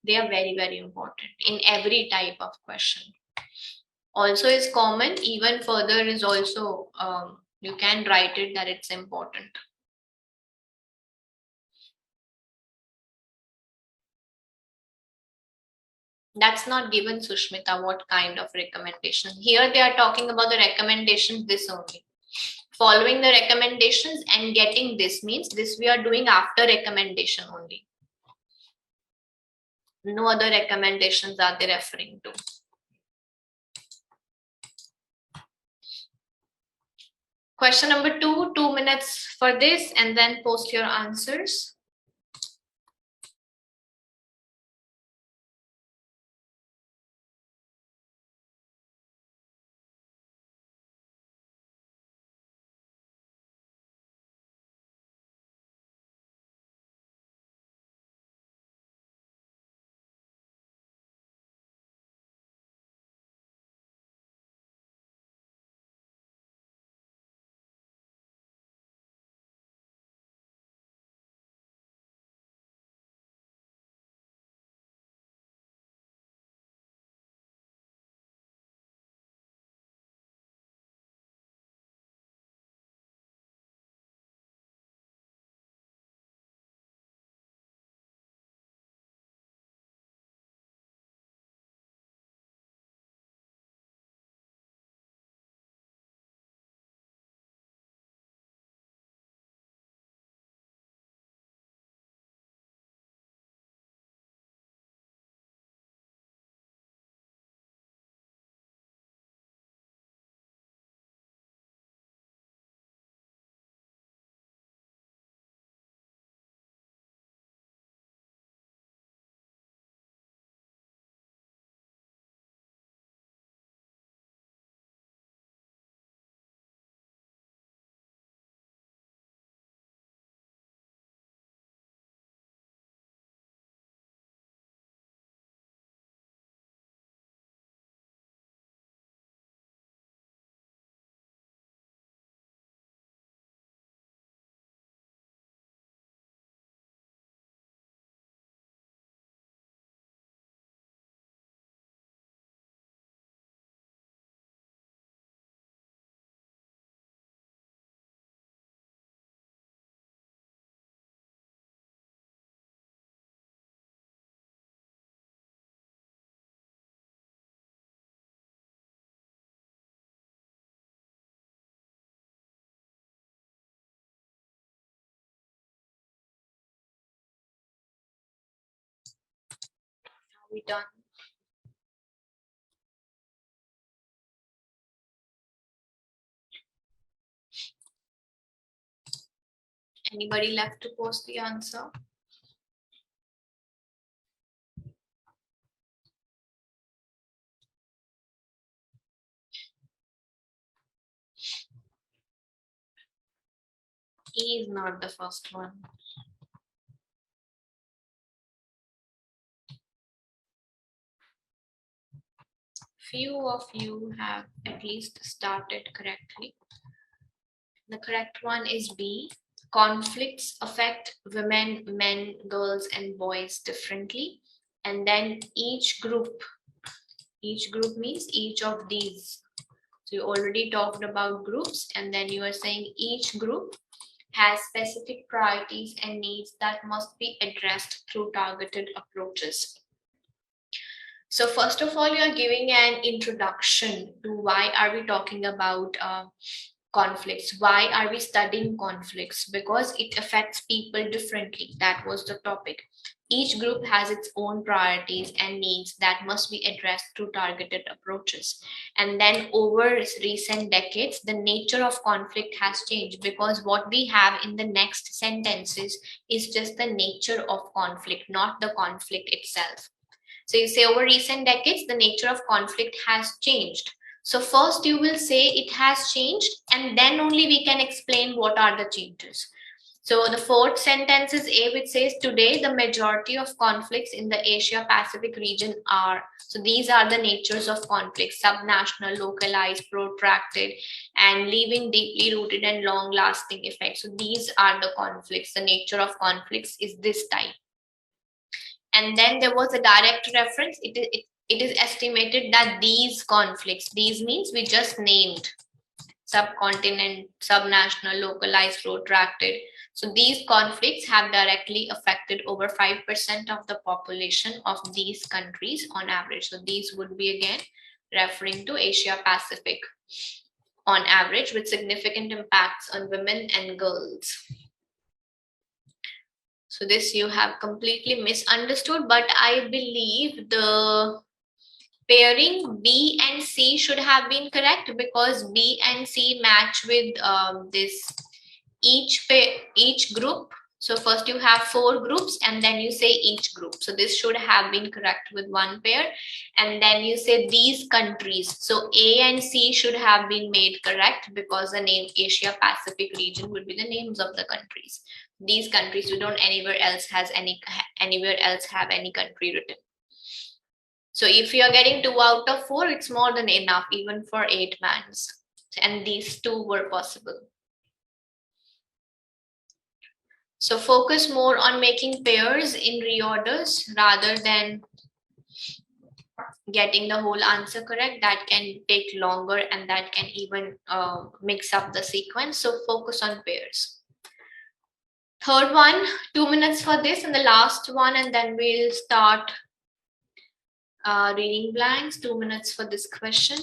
they are very, very important in every type of question. Also is common, even further is also, you can write it that it's important. That's not given, Sushmita, what kind of recommendation. Here they are talking about the recommendations, this only. Following the recommendations and getting this means this we are doing after recommendation only. No other recommendations are they referring to. Question number 2, 2 minutes for this and then post your answers. we done? Anybody left to post the answer? E is not the first one. Few of you have at least started correctly. The correct one is B. Conflicts affect women, men, girls, and boys differently. And then each group means each of these. So you already talked about groups, and then you are saying each group has specific priorities and needs that must be addressed through targeted approaches. So first of all, you are giving an introduction to why are we talking about conflicts. Why are we studying conflicts? Because it affects people differently. That was the topic. Each group has its own priorities and needs that must be addressed through targeted approaches. And then over recent decades, the nature of conflict has changed, because what we have in the next sentences is just the nature of conflict, not the conflict itself. So you say over recent decades, the nature of conflict has changed. So first you will say it has changed, and then only we can explain what are the changes. So the fourth sentence is A, which says today the majority of conflicts in the Asia Pacific region are. So these are the natures of conflicts: subnational, localized, protracted, and leaving deeply rooted and long lasting effects. So these are the conflicts. The nature of conflicts is this type. And then there was a direct reference. It is estimated that these conflicts, these means we just named subcontinent, subnational, localized, protracted. So these conflicts have directly affected over 5% of the population of these countries on average. So these would be again referring to Asia Pacific on average, with significant impacts on women and girls. So this you have completely misunderstood, but I believe the pairing B and C should have been correct, because B and C match with this each group. So first you have 4 groups and then you say each group. So this should have been correct with one pair. And then you say these countries. So A and C should have been made correct, because the name Asia Pacific region would be the names of the countries. These countries, we don't anywhere else have any country written. So if you are getting 2 out of 4, it's more than enough, even for 8 bands. And these 2 were possible. So focus more on making pairs in reorders rather than getting the whole answer correct. That can take longer and that can even mix up the sequence. So focus on pairs. Third one, 2 minutes for this, and the last one, and then we'll start reading blanks. 2 minutes for this question.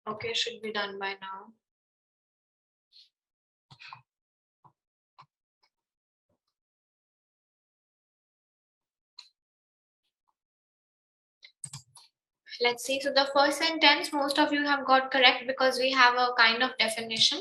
Okay, should be done by now. Let's see. So the first sentence, most of you have got correct because we have a kind of definition.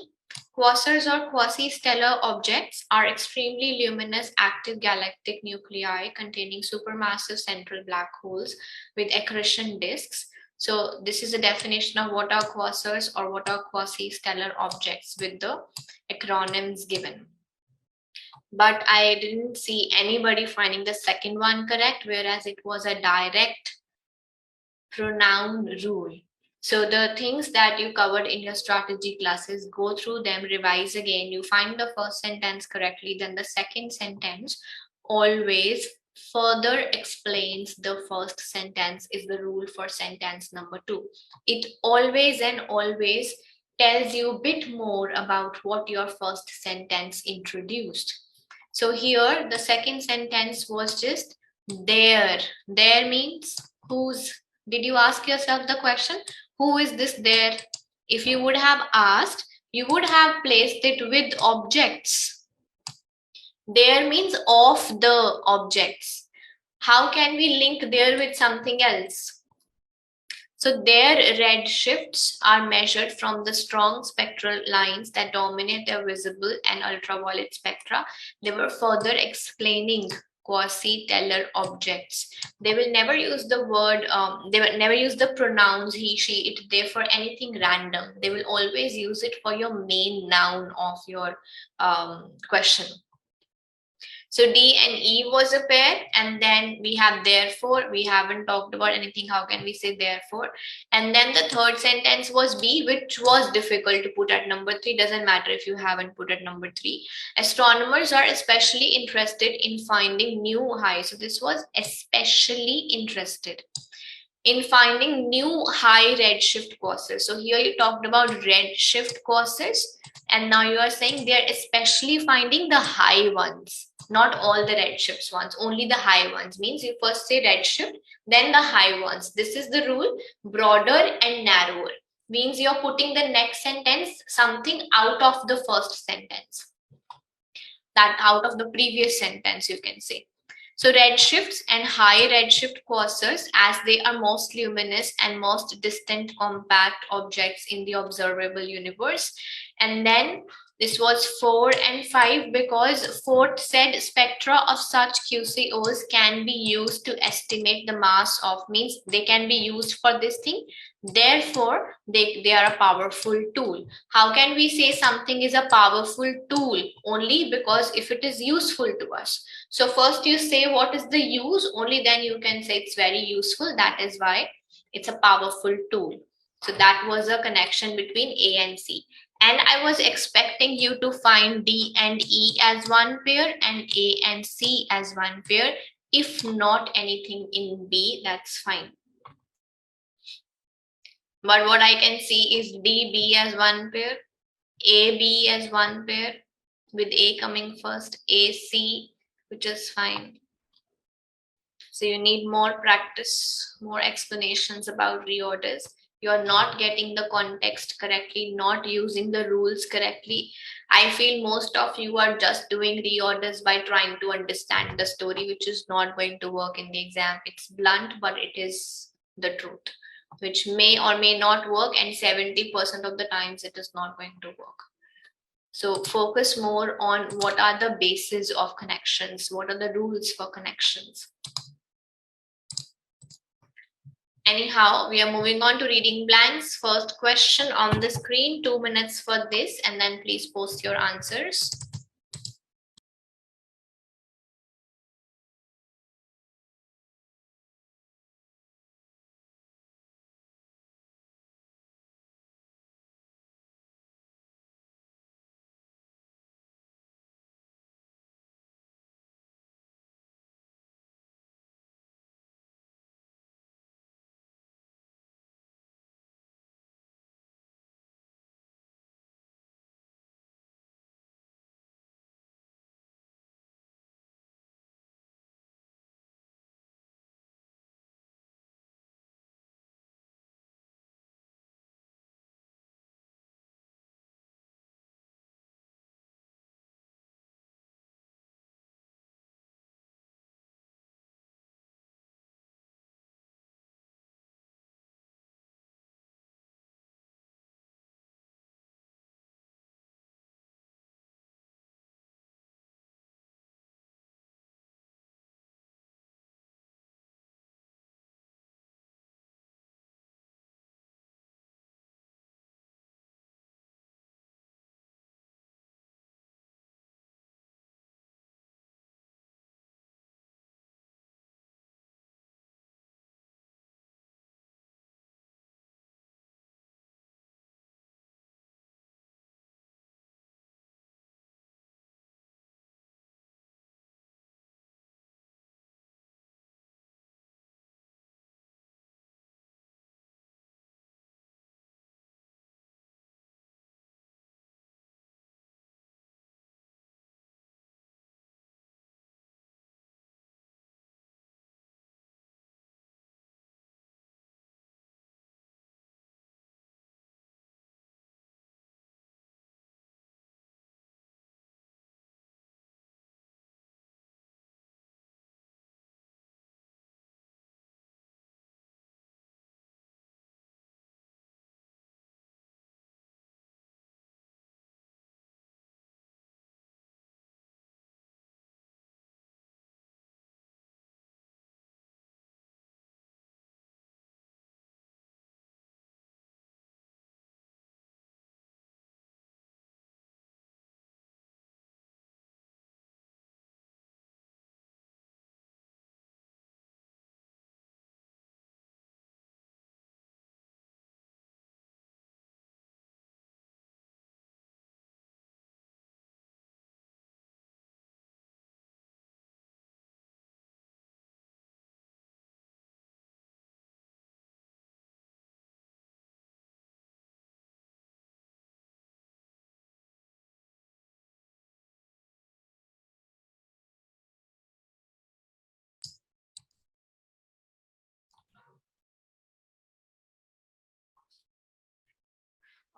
Quasars or quasi-stellar objects are extremely luminous active galactic nuclei containing supermassive central black holes with accretion disks. So this is a definition of what are quasars or what are quasi-stellar objects with the acronyms given. But I didn't see anybody finding the second one correct, whereas it was a direct pronoun rule. So the things that you covered in your strategy classes, go through them, revise again. You find the first sentence correctly, then the second sentence always further explains the first sentence is the rule for sentence number 2. It always and always tells you a bit more about what your first sentence introduced. So here the second sentence was just there. There means whose. Did you ask yourself the question, who is this there? If you would have asked, you would have placed it with objects. There means of the objects. How can we link there with something else? So their redshifts are measured from the strong spectral lines that dominate their visible and ultraviolet spectra. They were further explaining quasi-stellar objects. They will never use the word, they will never use the pronouns he, she, it, they for anything random. They will always use it for your main noun of your question. So D and E was a pair, and then we have therefore. We haven't talked about anything. How can we say therefore? And then the third sentence was B, which was difficult to put at number 3. Doesn't matter if you haven't put at number 3. Astronomers are especially interested in finding new highs. So this was especially interested in finding new high redshift quasars. So here you talked about redshift quasars, and now you are saying they're especially finding the high ones. Not all the redshifts ones, only the high ones. Means you first say redshift, then the high ones. This is the rule, broader and narrower. Means you're putting the next sentence something out of the first sentence. That out of the previous sentence, you can say. So redshifts and high redshift quasars, as they are most luminous and most distant compact objects in the observable universe. And then this was 4 and 5 because fourth said spectra of such QCOs can be used to estimate the mass of, means they can be used for this thing. Therefore, they are a powerful tool. How can we say something is a powerful tool? Only because if it is useful to us. So first you say what is the use, only then you can say it's very useful. That is why it's a powerful tool. So that was a connection between A and C. And I was expecting you to find D and E as one pair and A and C as one pair. If not anything in B, that's fine. But what I can see is D, B as one pair, A, B as one pair, with A coming first, A, C, which is fine. So you need more practice, more explanations about reorders. You're not getting the context correctly, not using the rules correctly. I feel most of you are just doing reorders by trying to understand the story, which is not going to work in the exam. It's blunt, but it is the truth, which may or may not work, and 70% of the times it is not going to work. So focus more on what are the bases of connections, what are the rules for connections. Anyhow, we are moving on to reading blanks. First question on the screen, 2 minutes for this, and then please post your answers.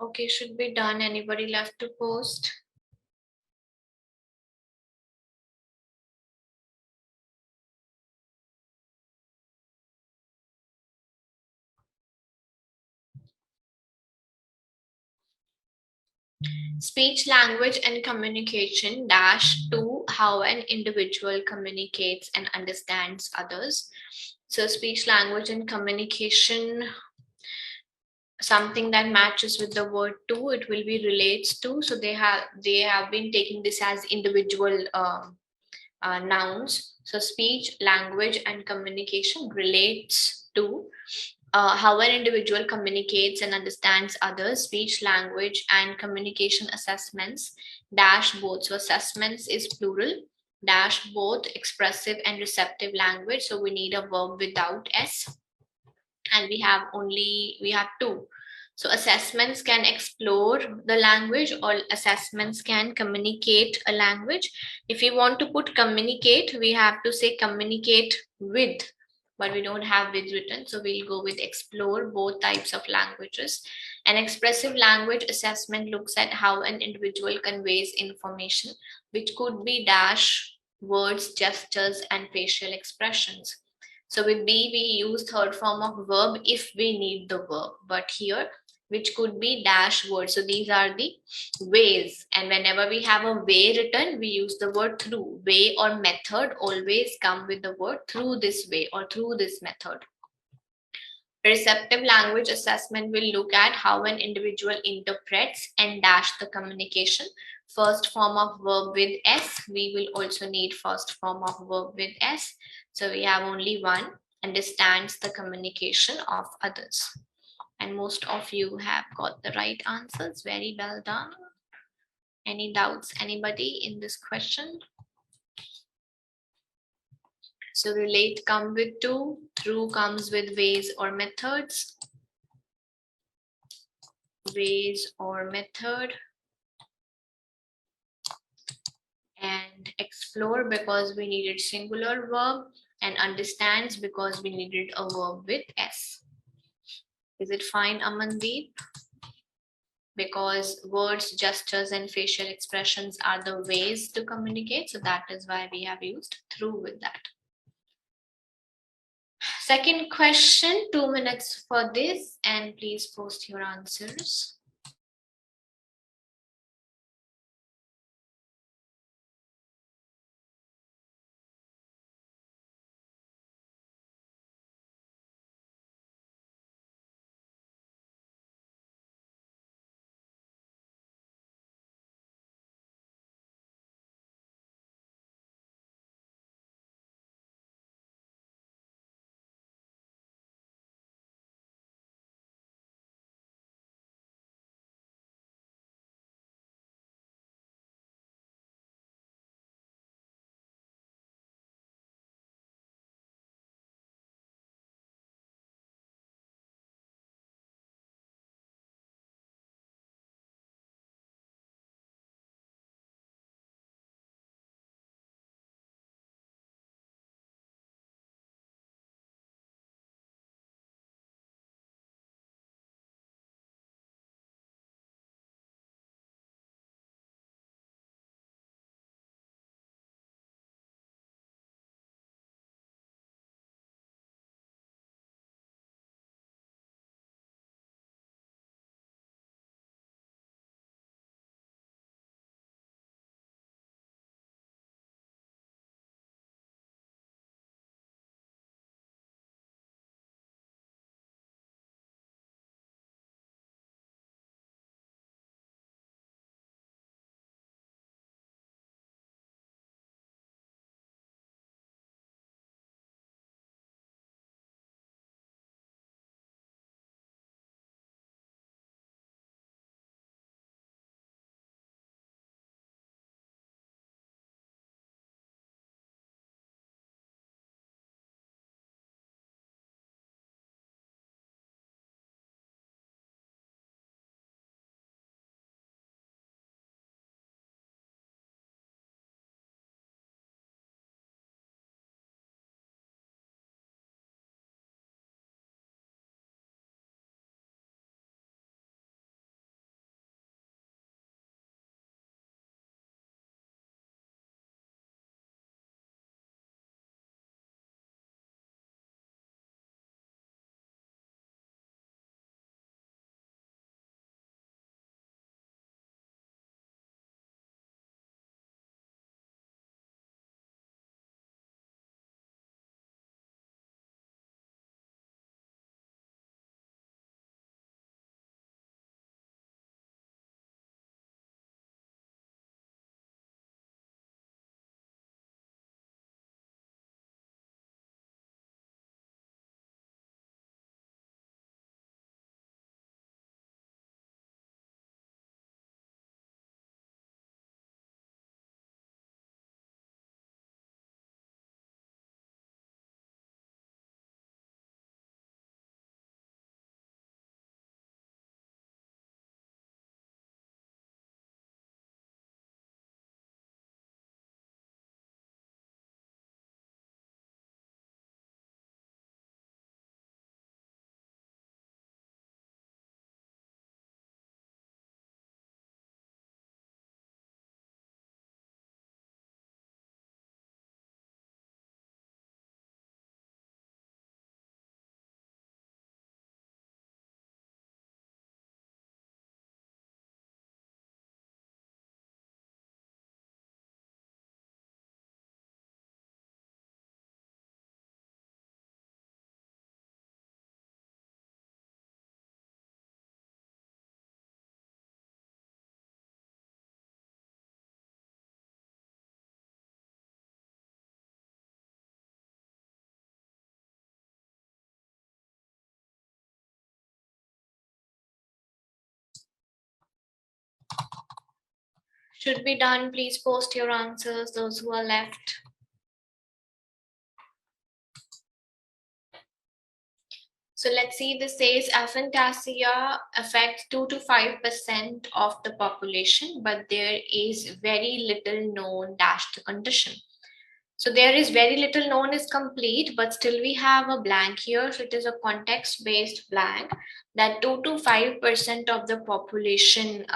Okay, should be done. Anybody left to post? Speech, language, and communication dash to how an individual communicates and understands others. So speech, language, and communication, something that matches with the word to, it will be relates to. So they have been taking this as individual nouns. So speech, language, and communication relates to how an individual communicates and understands others. Speech, language, and communication assessments dash both. So assessments is plural, dash both expressive and receptive language. So we need a verb without s, and we have two. So assessments can explore the language, or assessments can communicate a language. If you want to put communicate, we have to say communicate with, but we don't have with written, so we'll go with explore both types of languages. An expressive language assessment looks at how an individual conveys information, which could be dash words, gestures, and facial expressions. So with be, we use third form of verb if we need the verb, but here which could be dash word. So these are the ways, and whenever we have a way written, we use the word through. Way or method always come with the word through this way or through this method. Receptive language assessment will look at how an individual interprets and dash the communication. First form of verb with s, we will also need first form of verb with s. So we have only one, understands the communication of others. And most of you have got the right answers. Very well done. Any doubts, anybody in this question? So relate come with to, through comes with ways or methods. Ways or method. And explore because we needed singular verb, and understands because we needed a verb with s. Is it fine, Amandeep? Because words, gestures, and facial expressions are the ways to communicate, so that is why we have used through with that. Second question, 2 minutes for this, and please post your answers. should be done. Please post your answers, those who are left. So let's see, this says aphantasia affects 2 to 5% of the population, but there is very little known dash the condition. So there is very little known is complete, but still we have a blank here. So it is a context-based blank that 2 to 5% of the population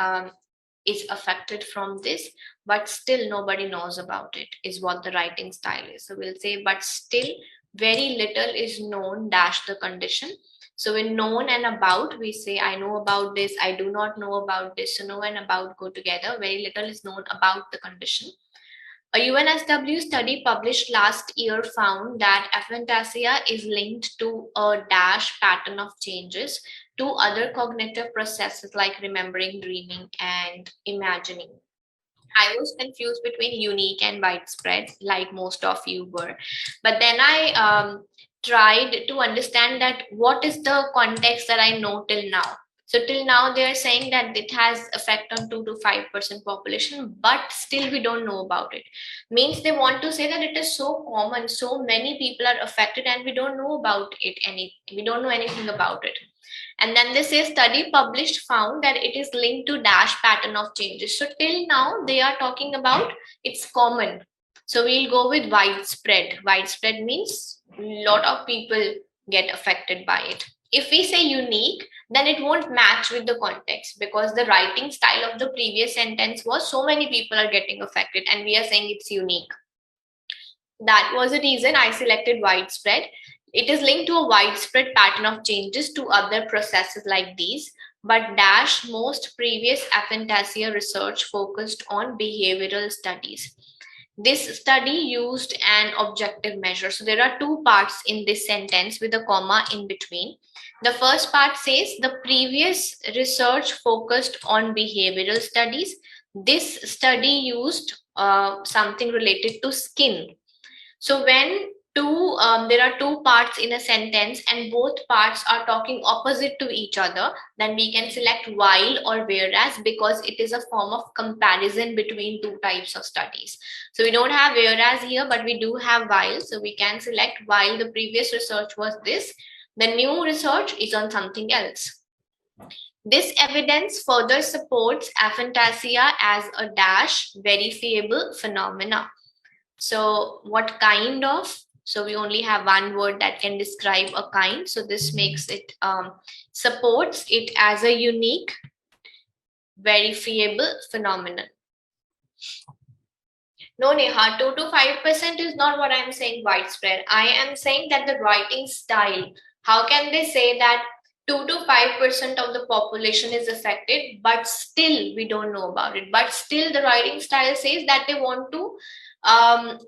is affected from this, but still nobody knows about it, is what the writing style is. So we'll say, but still very little is known dash the condition. So in known and about, we say, I know about this, I do not know about this. So know and about go together. Very little is known about the condition. A UNSW study published last year found that aphantasia is linked to a dash pattern of changes to other cognitive processes like remembering, dreaming, and imagining. I was confused between unique and widespread, like most of you were. But then I tried to understand that what is the context that I know till now. So till now, they are saying that it has effect on 2 to 5% population, but still we don't know about it. Means they want to say that it is so common, so many people are affected, and we don't know about it. We don't know anything about it. And then they say study published found that it is linked to dash pattern of changes. So till now they are talking about it's common. So we'll go with widespread. Widespread means a lot of people get affected by it. If we say unique, then it won't match with the context because the writing style of the previous sentence was so many people are getting affected and we are saying it's unique. That was the reason I selected widespread. It is linked to a widespread pattern of changes to other processes like these, but dash most previous aphantasia research focused on behavioral studies. This study used an objective measure. So there are two parts in this sentence with a comma in between. The first part says the previous research focused on behavioral studies. This study used something related to skin. So when there are two parts in a sentence and both parts are talking opposite to each other, then we can select while or whereas because it is a form of comparison between two types of studies. So we don't have whereas here, but we do have while. So we can select while the previous research was this, the new research is on something else. This evidence further supports aphantasia as a dash verifiable phenomena. So what kind of? So we only have one word that can describe a kind. So this makes it, supports it as a unique, verifiable phenomenon. No, Neha, 2 to 5% is not what I'm saying widespread. I am saying that the writing style, how can they say that 2 to 5% of the population is affected, but still we don't know about it. But still the writing style says that they want to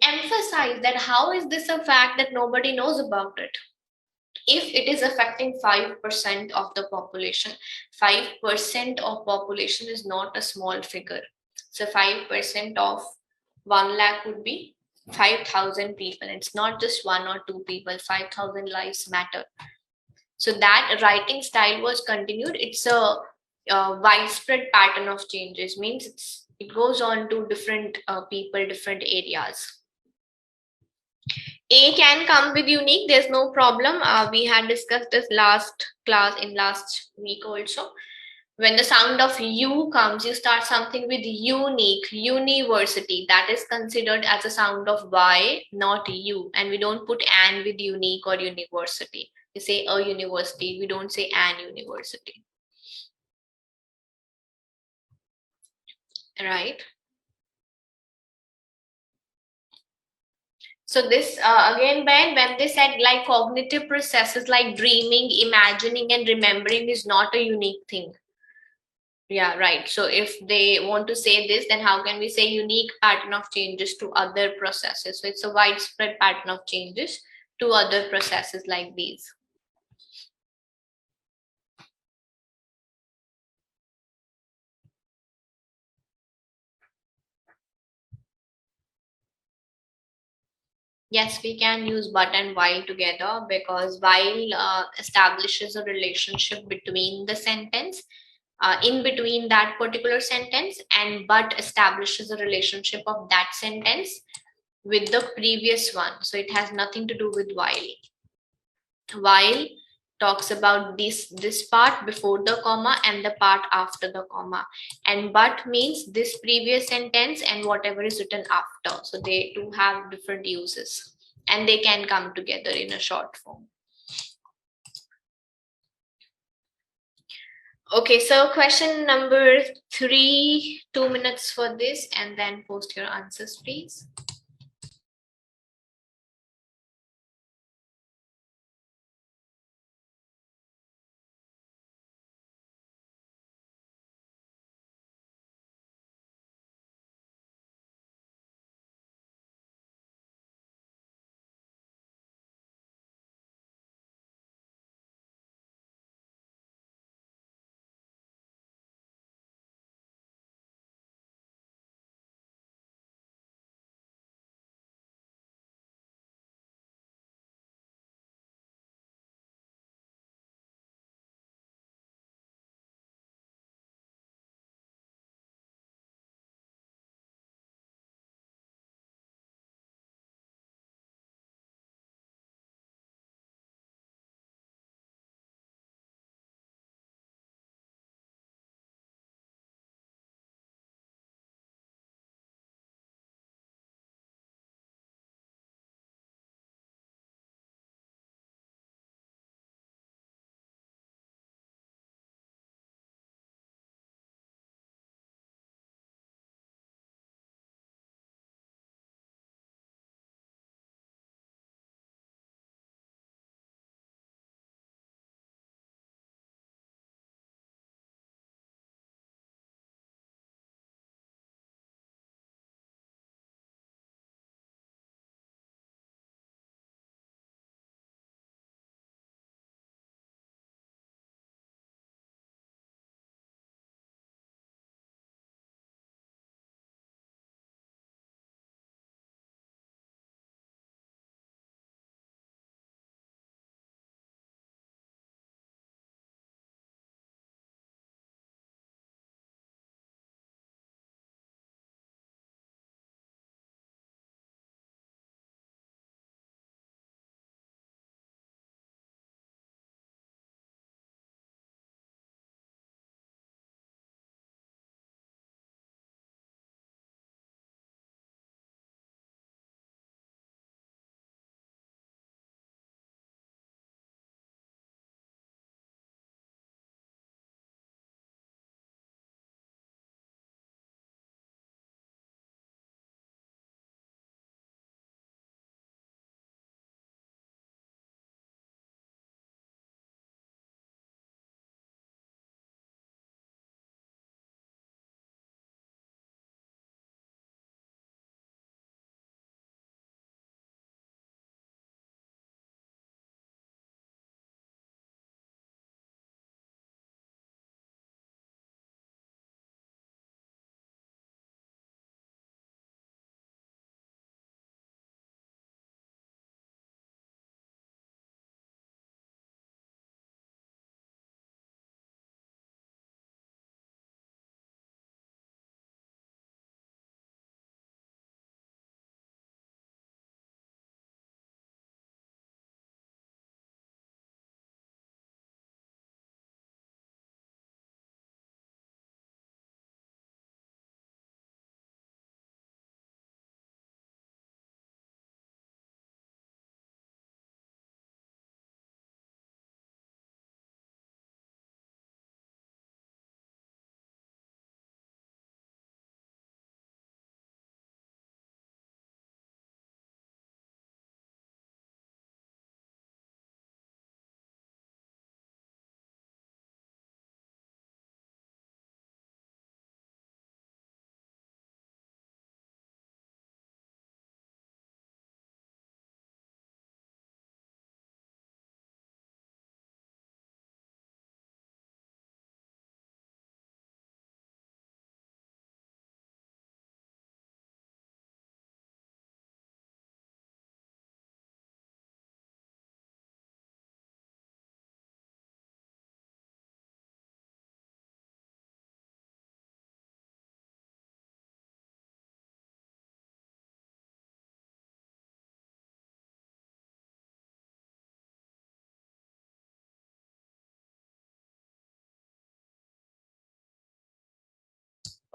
emphasize that how is this a fact that nobody knows about it. If it is affecting 5% of the population, 5% of population is not a small figure. So 5% of 1 lakh would be 5,000 people. It's not just one or two people, 5,000 lives matter. So that writing style was continued. It's a widespread pattern of changes, means it goes on to different people, different areas. A can come with unique, there's no problem. We had discussed this last week also. When the sound of U comes, you start something with unique, university. That is considered as a sound of Y, not U. And we don't put an with unique or university. We say a university, we don't say an university. Right? So this again, Ben, when they said like cognitive processes like dreaming, imagining, and remembering is not a unique thing. Yeah, right. So if they want to say this, then how can we say unique pattern of changes to other processes? So it's a widespread pattern of changes to other processes like these. Yes, we can use but and while together because while establishes a relationship between the sentence in between that particular sentence, and but establishes a relationship of that sentence with the previous one. So it has nothing to do with while. While talks about this part before the comma and the part after the comma, and but means this previous sentence and whatever is written after. So they do have different uses, and they can come together in a short form. Okay, so question number 3, 2 minutes for this, and then post your answers, please.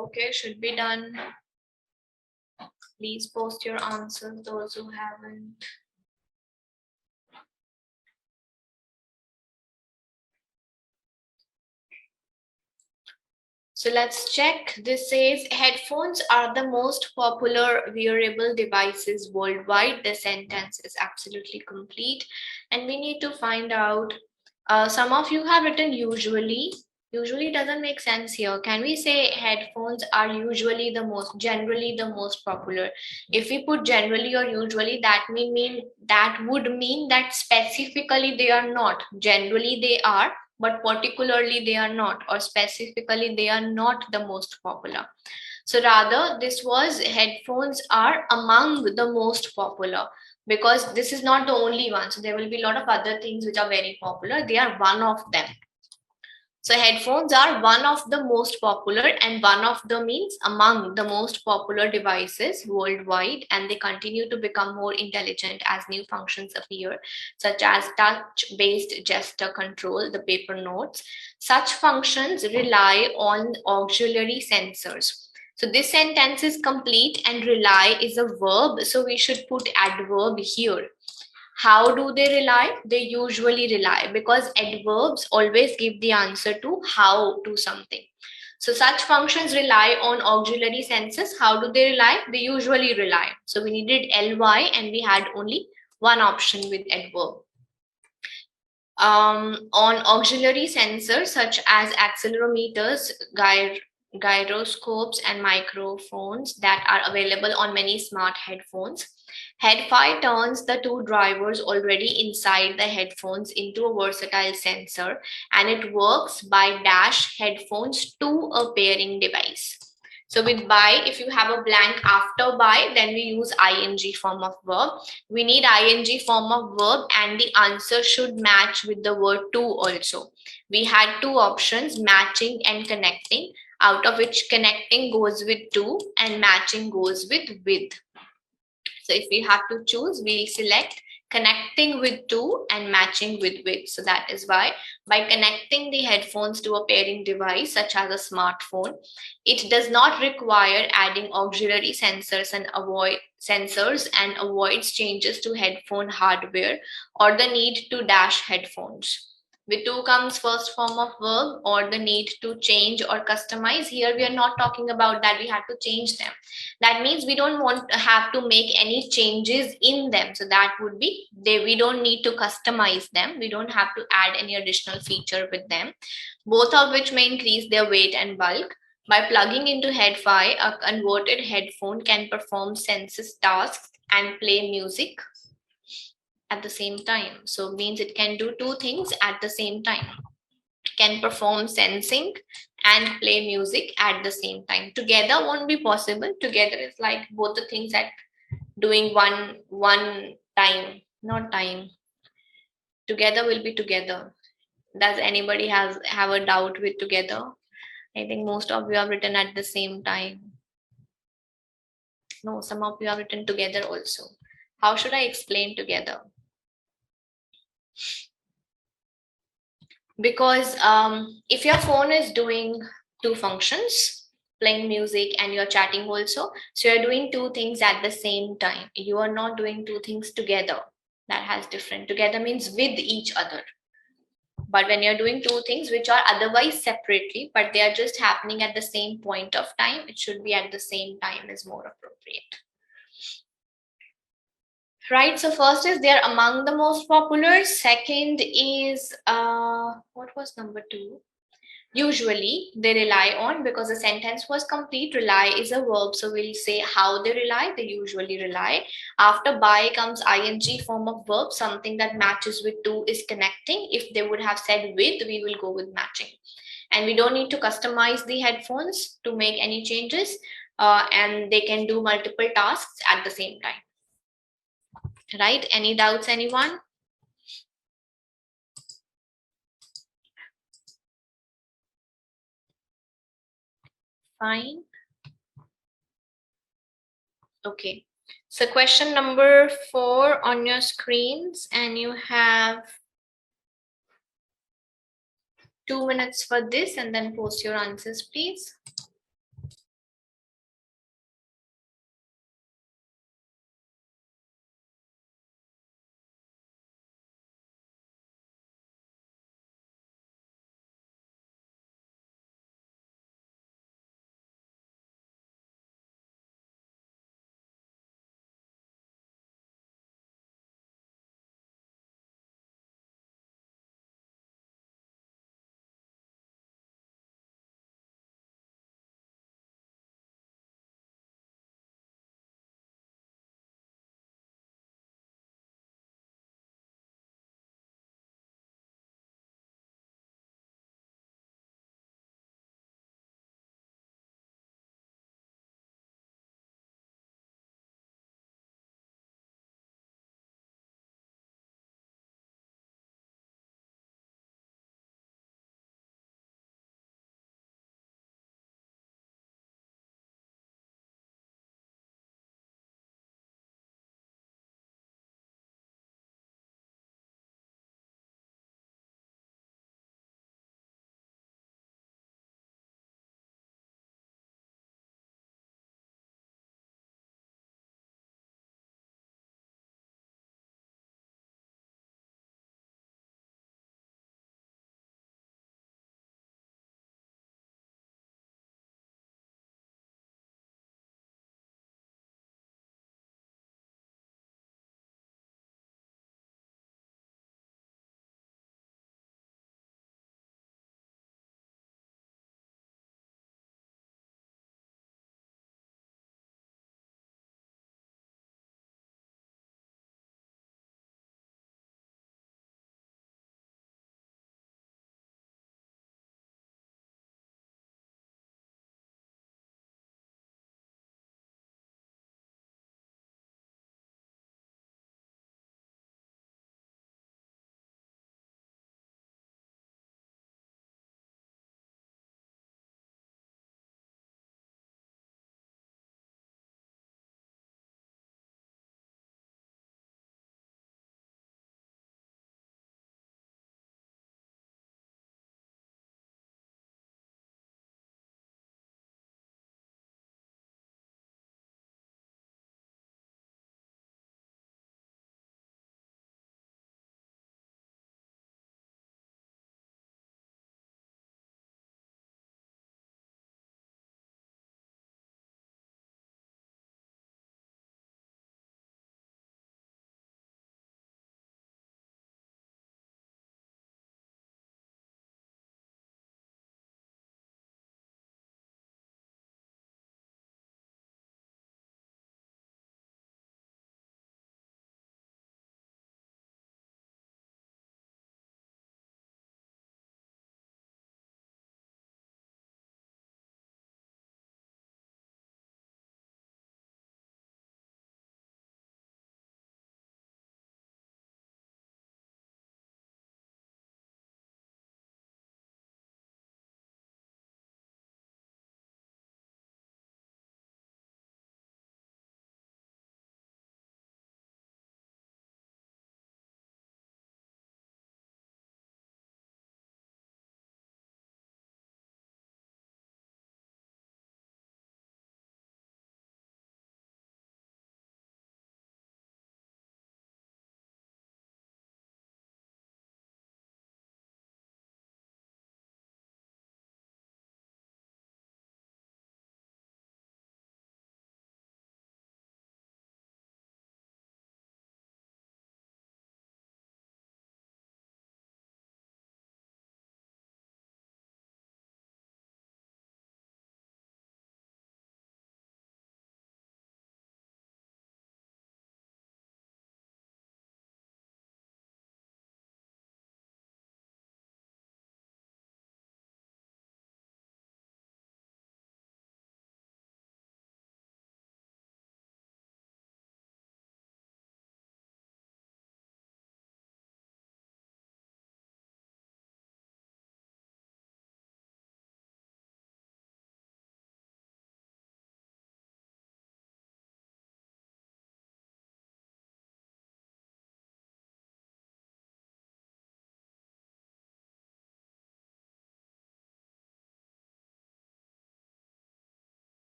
Okay, should be done. Please post your answers, those who haven't. So let's check. This says headphones are the most popular wearable devices worldwide. The sentence is absolutely complete. And we need to find out, some of you have written usually. Usually doesn't make sense here. Can we say headphones are usually the most, generally the most popular? If we put generally or usually, that would mean that specifically they are not. Generally they are, but particularly they are not, or specifically they are not the most popular. So rather, this was headphones are among the most popular, because this is not the only one. So there will be a lot of other things which are very popular. They are one of them. So headphones are one of the most popular, and one of the means among the most popular devices worldwide, and they continue to become more intelligent as new functions appear, such as touch-based gesture control, the paper notes. Such functions rely on auxiliary sensors. So this sentence is complete, and rely is a verb, so we should put adverb here. How do they rely? They usually rely, because adverbs always give the answer to how to something. So such functions rely on auxiliary senses. How do they rely? They usually rely. So we needed ly, and we had only one option with adverb. On auxiliary sensors such as accelerometers, gyroscopes, and microphones that are available on many smart headphones. 𝗙𝗊𝗀𝗃 turns the two drivers already inside the headphones into a versatile sensor, and it works by dash headphones to a pairing device. So with by, if you have a blank after by, then we use ing form of verb. We need ing form of verb, and the answer should match with the word to also. We had two options, matching and connecting, out of which connecting goes with to and matching goes with. So if we have to choose, we select connecting with to and matching with. So that is why, by connecting the headphones to a pairing device such as a smartphone, it does not require adding auxiliary sensors and avoids changes to headphone hardware or the need to dash headphones. With to comes first form of verb, or the need to change or customize. Here we are not talking about that we have to change them. That means we don't want to have to make any changes in them. So that would be we don't need to customize them. We don't have to add any additional feature with them, both of which may increase their weight and bulk. By plugging into 𝗙𝗊𝗃, a converted headphone can perform senses tasks and play music at the same time. So means it can do two things at the same time. Can perform sensing and play music at the same time. Together won't be possible. Together is like both the things at doing one time, not time. Together will be together. Does anybody have a doubt with together? I think most of you have written at the same time. No, some of you have written together also. How should I explain together? Because if your phone is doing two functions, playing music and you're chatting also, so you're doing two things at the same time. You are not doing two things together. That has different. Together means with each other. But when you're doing two things which are otherwise separately, but they are just happening at the same point of time, it should be at the same time is more appropriate. Right, so first is they're among the most popular. Second is, what was number two? Usually they rely on, because the sentence was complete. Rely is a verb, so we'll say how they rely. They usually rely. After by comes ing form of verb. Something that matches with to is connecting. If they would have said with, we will go with matching. And we don't need to customize the headphones to make any changes, and they can do multiple tasks at the same time. Right, any doubts, anyone? Fine. Okay, so question number 4 on your screens, and you have 2 minutes for this, and then post your answers, please.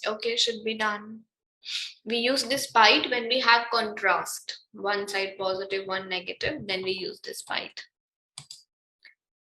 Okay, should be done. We use despite when we have contrast. One side positive, one negative, then we use despite.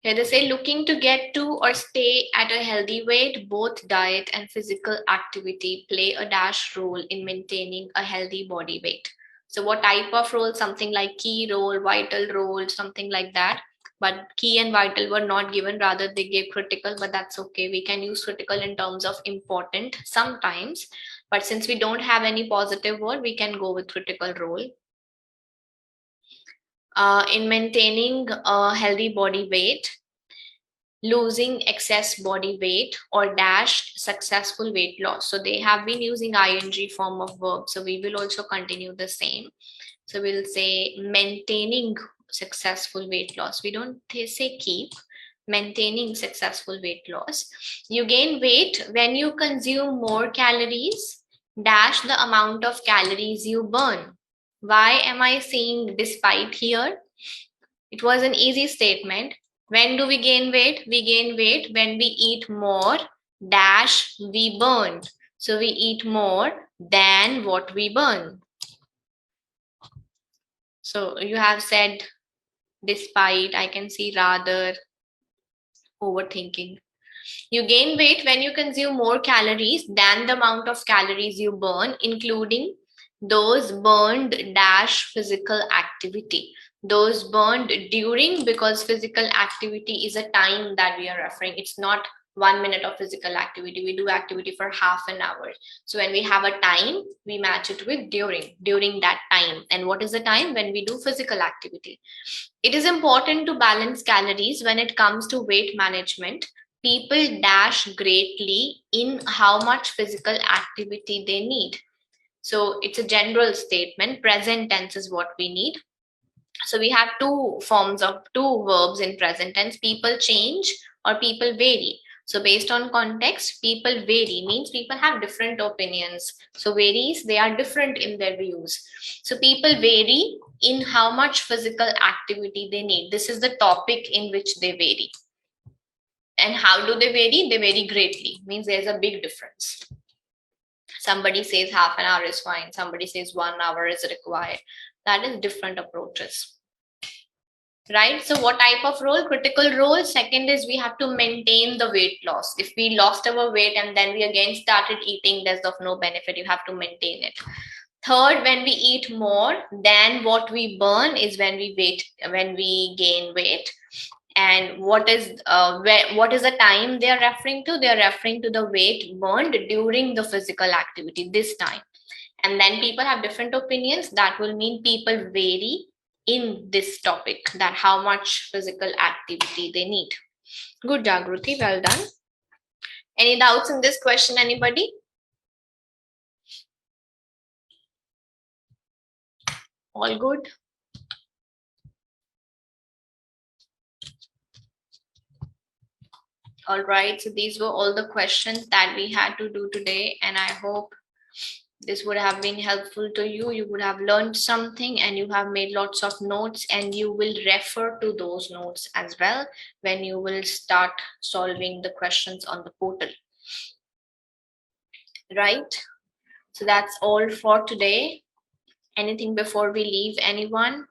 Here they say looking to get to or stay at a healthy weight, both diet and physical activity play a dash role in maintaining a healthy body weight. So what type of role? Something like key role, vital role, something like that. But key and vital were not given, rather they gave critical, but that's okay. We can use critical in terms of important sometimes. But since we don't have any positive word, we can go with critical role. In maintaining a healthy body weight, losing excess body weight, or dash successful weight loss. So they have been using ing form of verb. So we will also continue the same. So we'll say maintaining successful weight loss. We don't say keep. Maintaining successful weight loss. You gain weight when you consume more calories, dash the amount of calories you burn. Why am I saying despite here? It was an easy statement. When do we gain weight? We gain weight when we eat more, dash we burn. So we eat more than what we burn. So you have said despite, I can see rather, overthinking. You gain weight when you consume more calories than the amount of calories you burn, including those burned dash physical activity. Those burned during, because physical activity is a time that we are referring. It's not 1 minute of physical activity. We do activity for half an hour. So when we have a time, we match it with during that time. And what is the time? When we do physical activity. It is important to balance calories when it comes to weight management. People dash greatly in how much physical activity they need. So it's a general statement. Present tense is what we need. So we have two verbs in present tense. People change or people vary. So based on context, people vary means people have different opinions. So varies, they are different in their views. So people vary in how much physical activity they need. This is the topic in which they vary. And how do they vary? They vary greatly, means there's a big difference. Somebody says half an hour is fine. Somebody says 1 hour is required. That is different approaches. Right? So what type of role? Critical role. Second is we have to maintain the weight loss. If we lost our weight and then we again started eating, there's of no benefit. You have to maintain it. Third, when we eat more than what we burn is when we gain weight. And what is the time they are referring to? They are referring to the weight burned during the physical activity, this time. And then people have different opinions. That will mean people vary in this topic, that how much physical activity they need. Good, Jagruti, well done. Any doubts in this question, anybody? All good? All right, so these were all the questions that we had to do today, and I hope this would have been helpful to you. You would have learned something and you have made lots of notes, and you will refer to those notes as well when you will start solving the questions on the portal. Right? So that's all for today. Anything before we leave, anyone?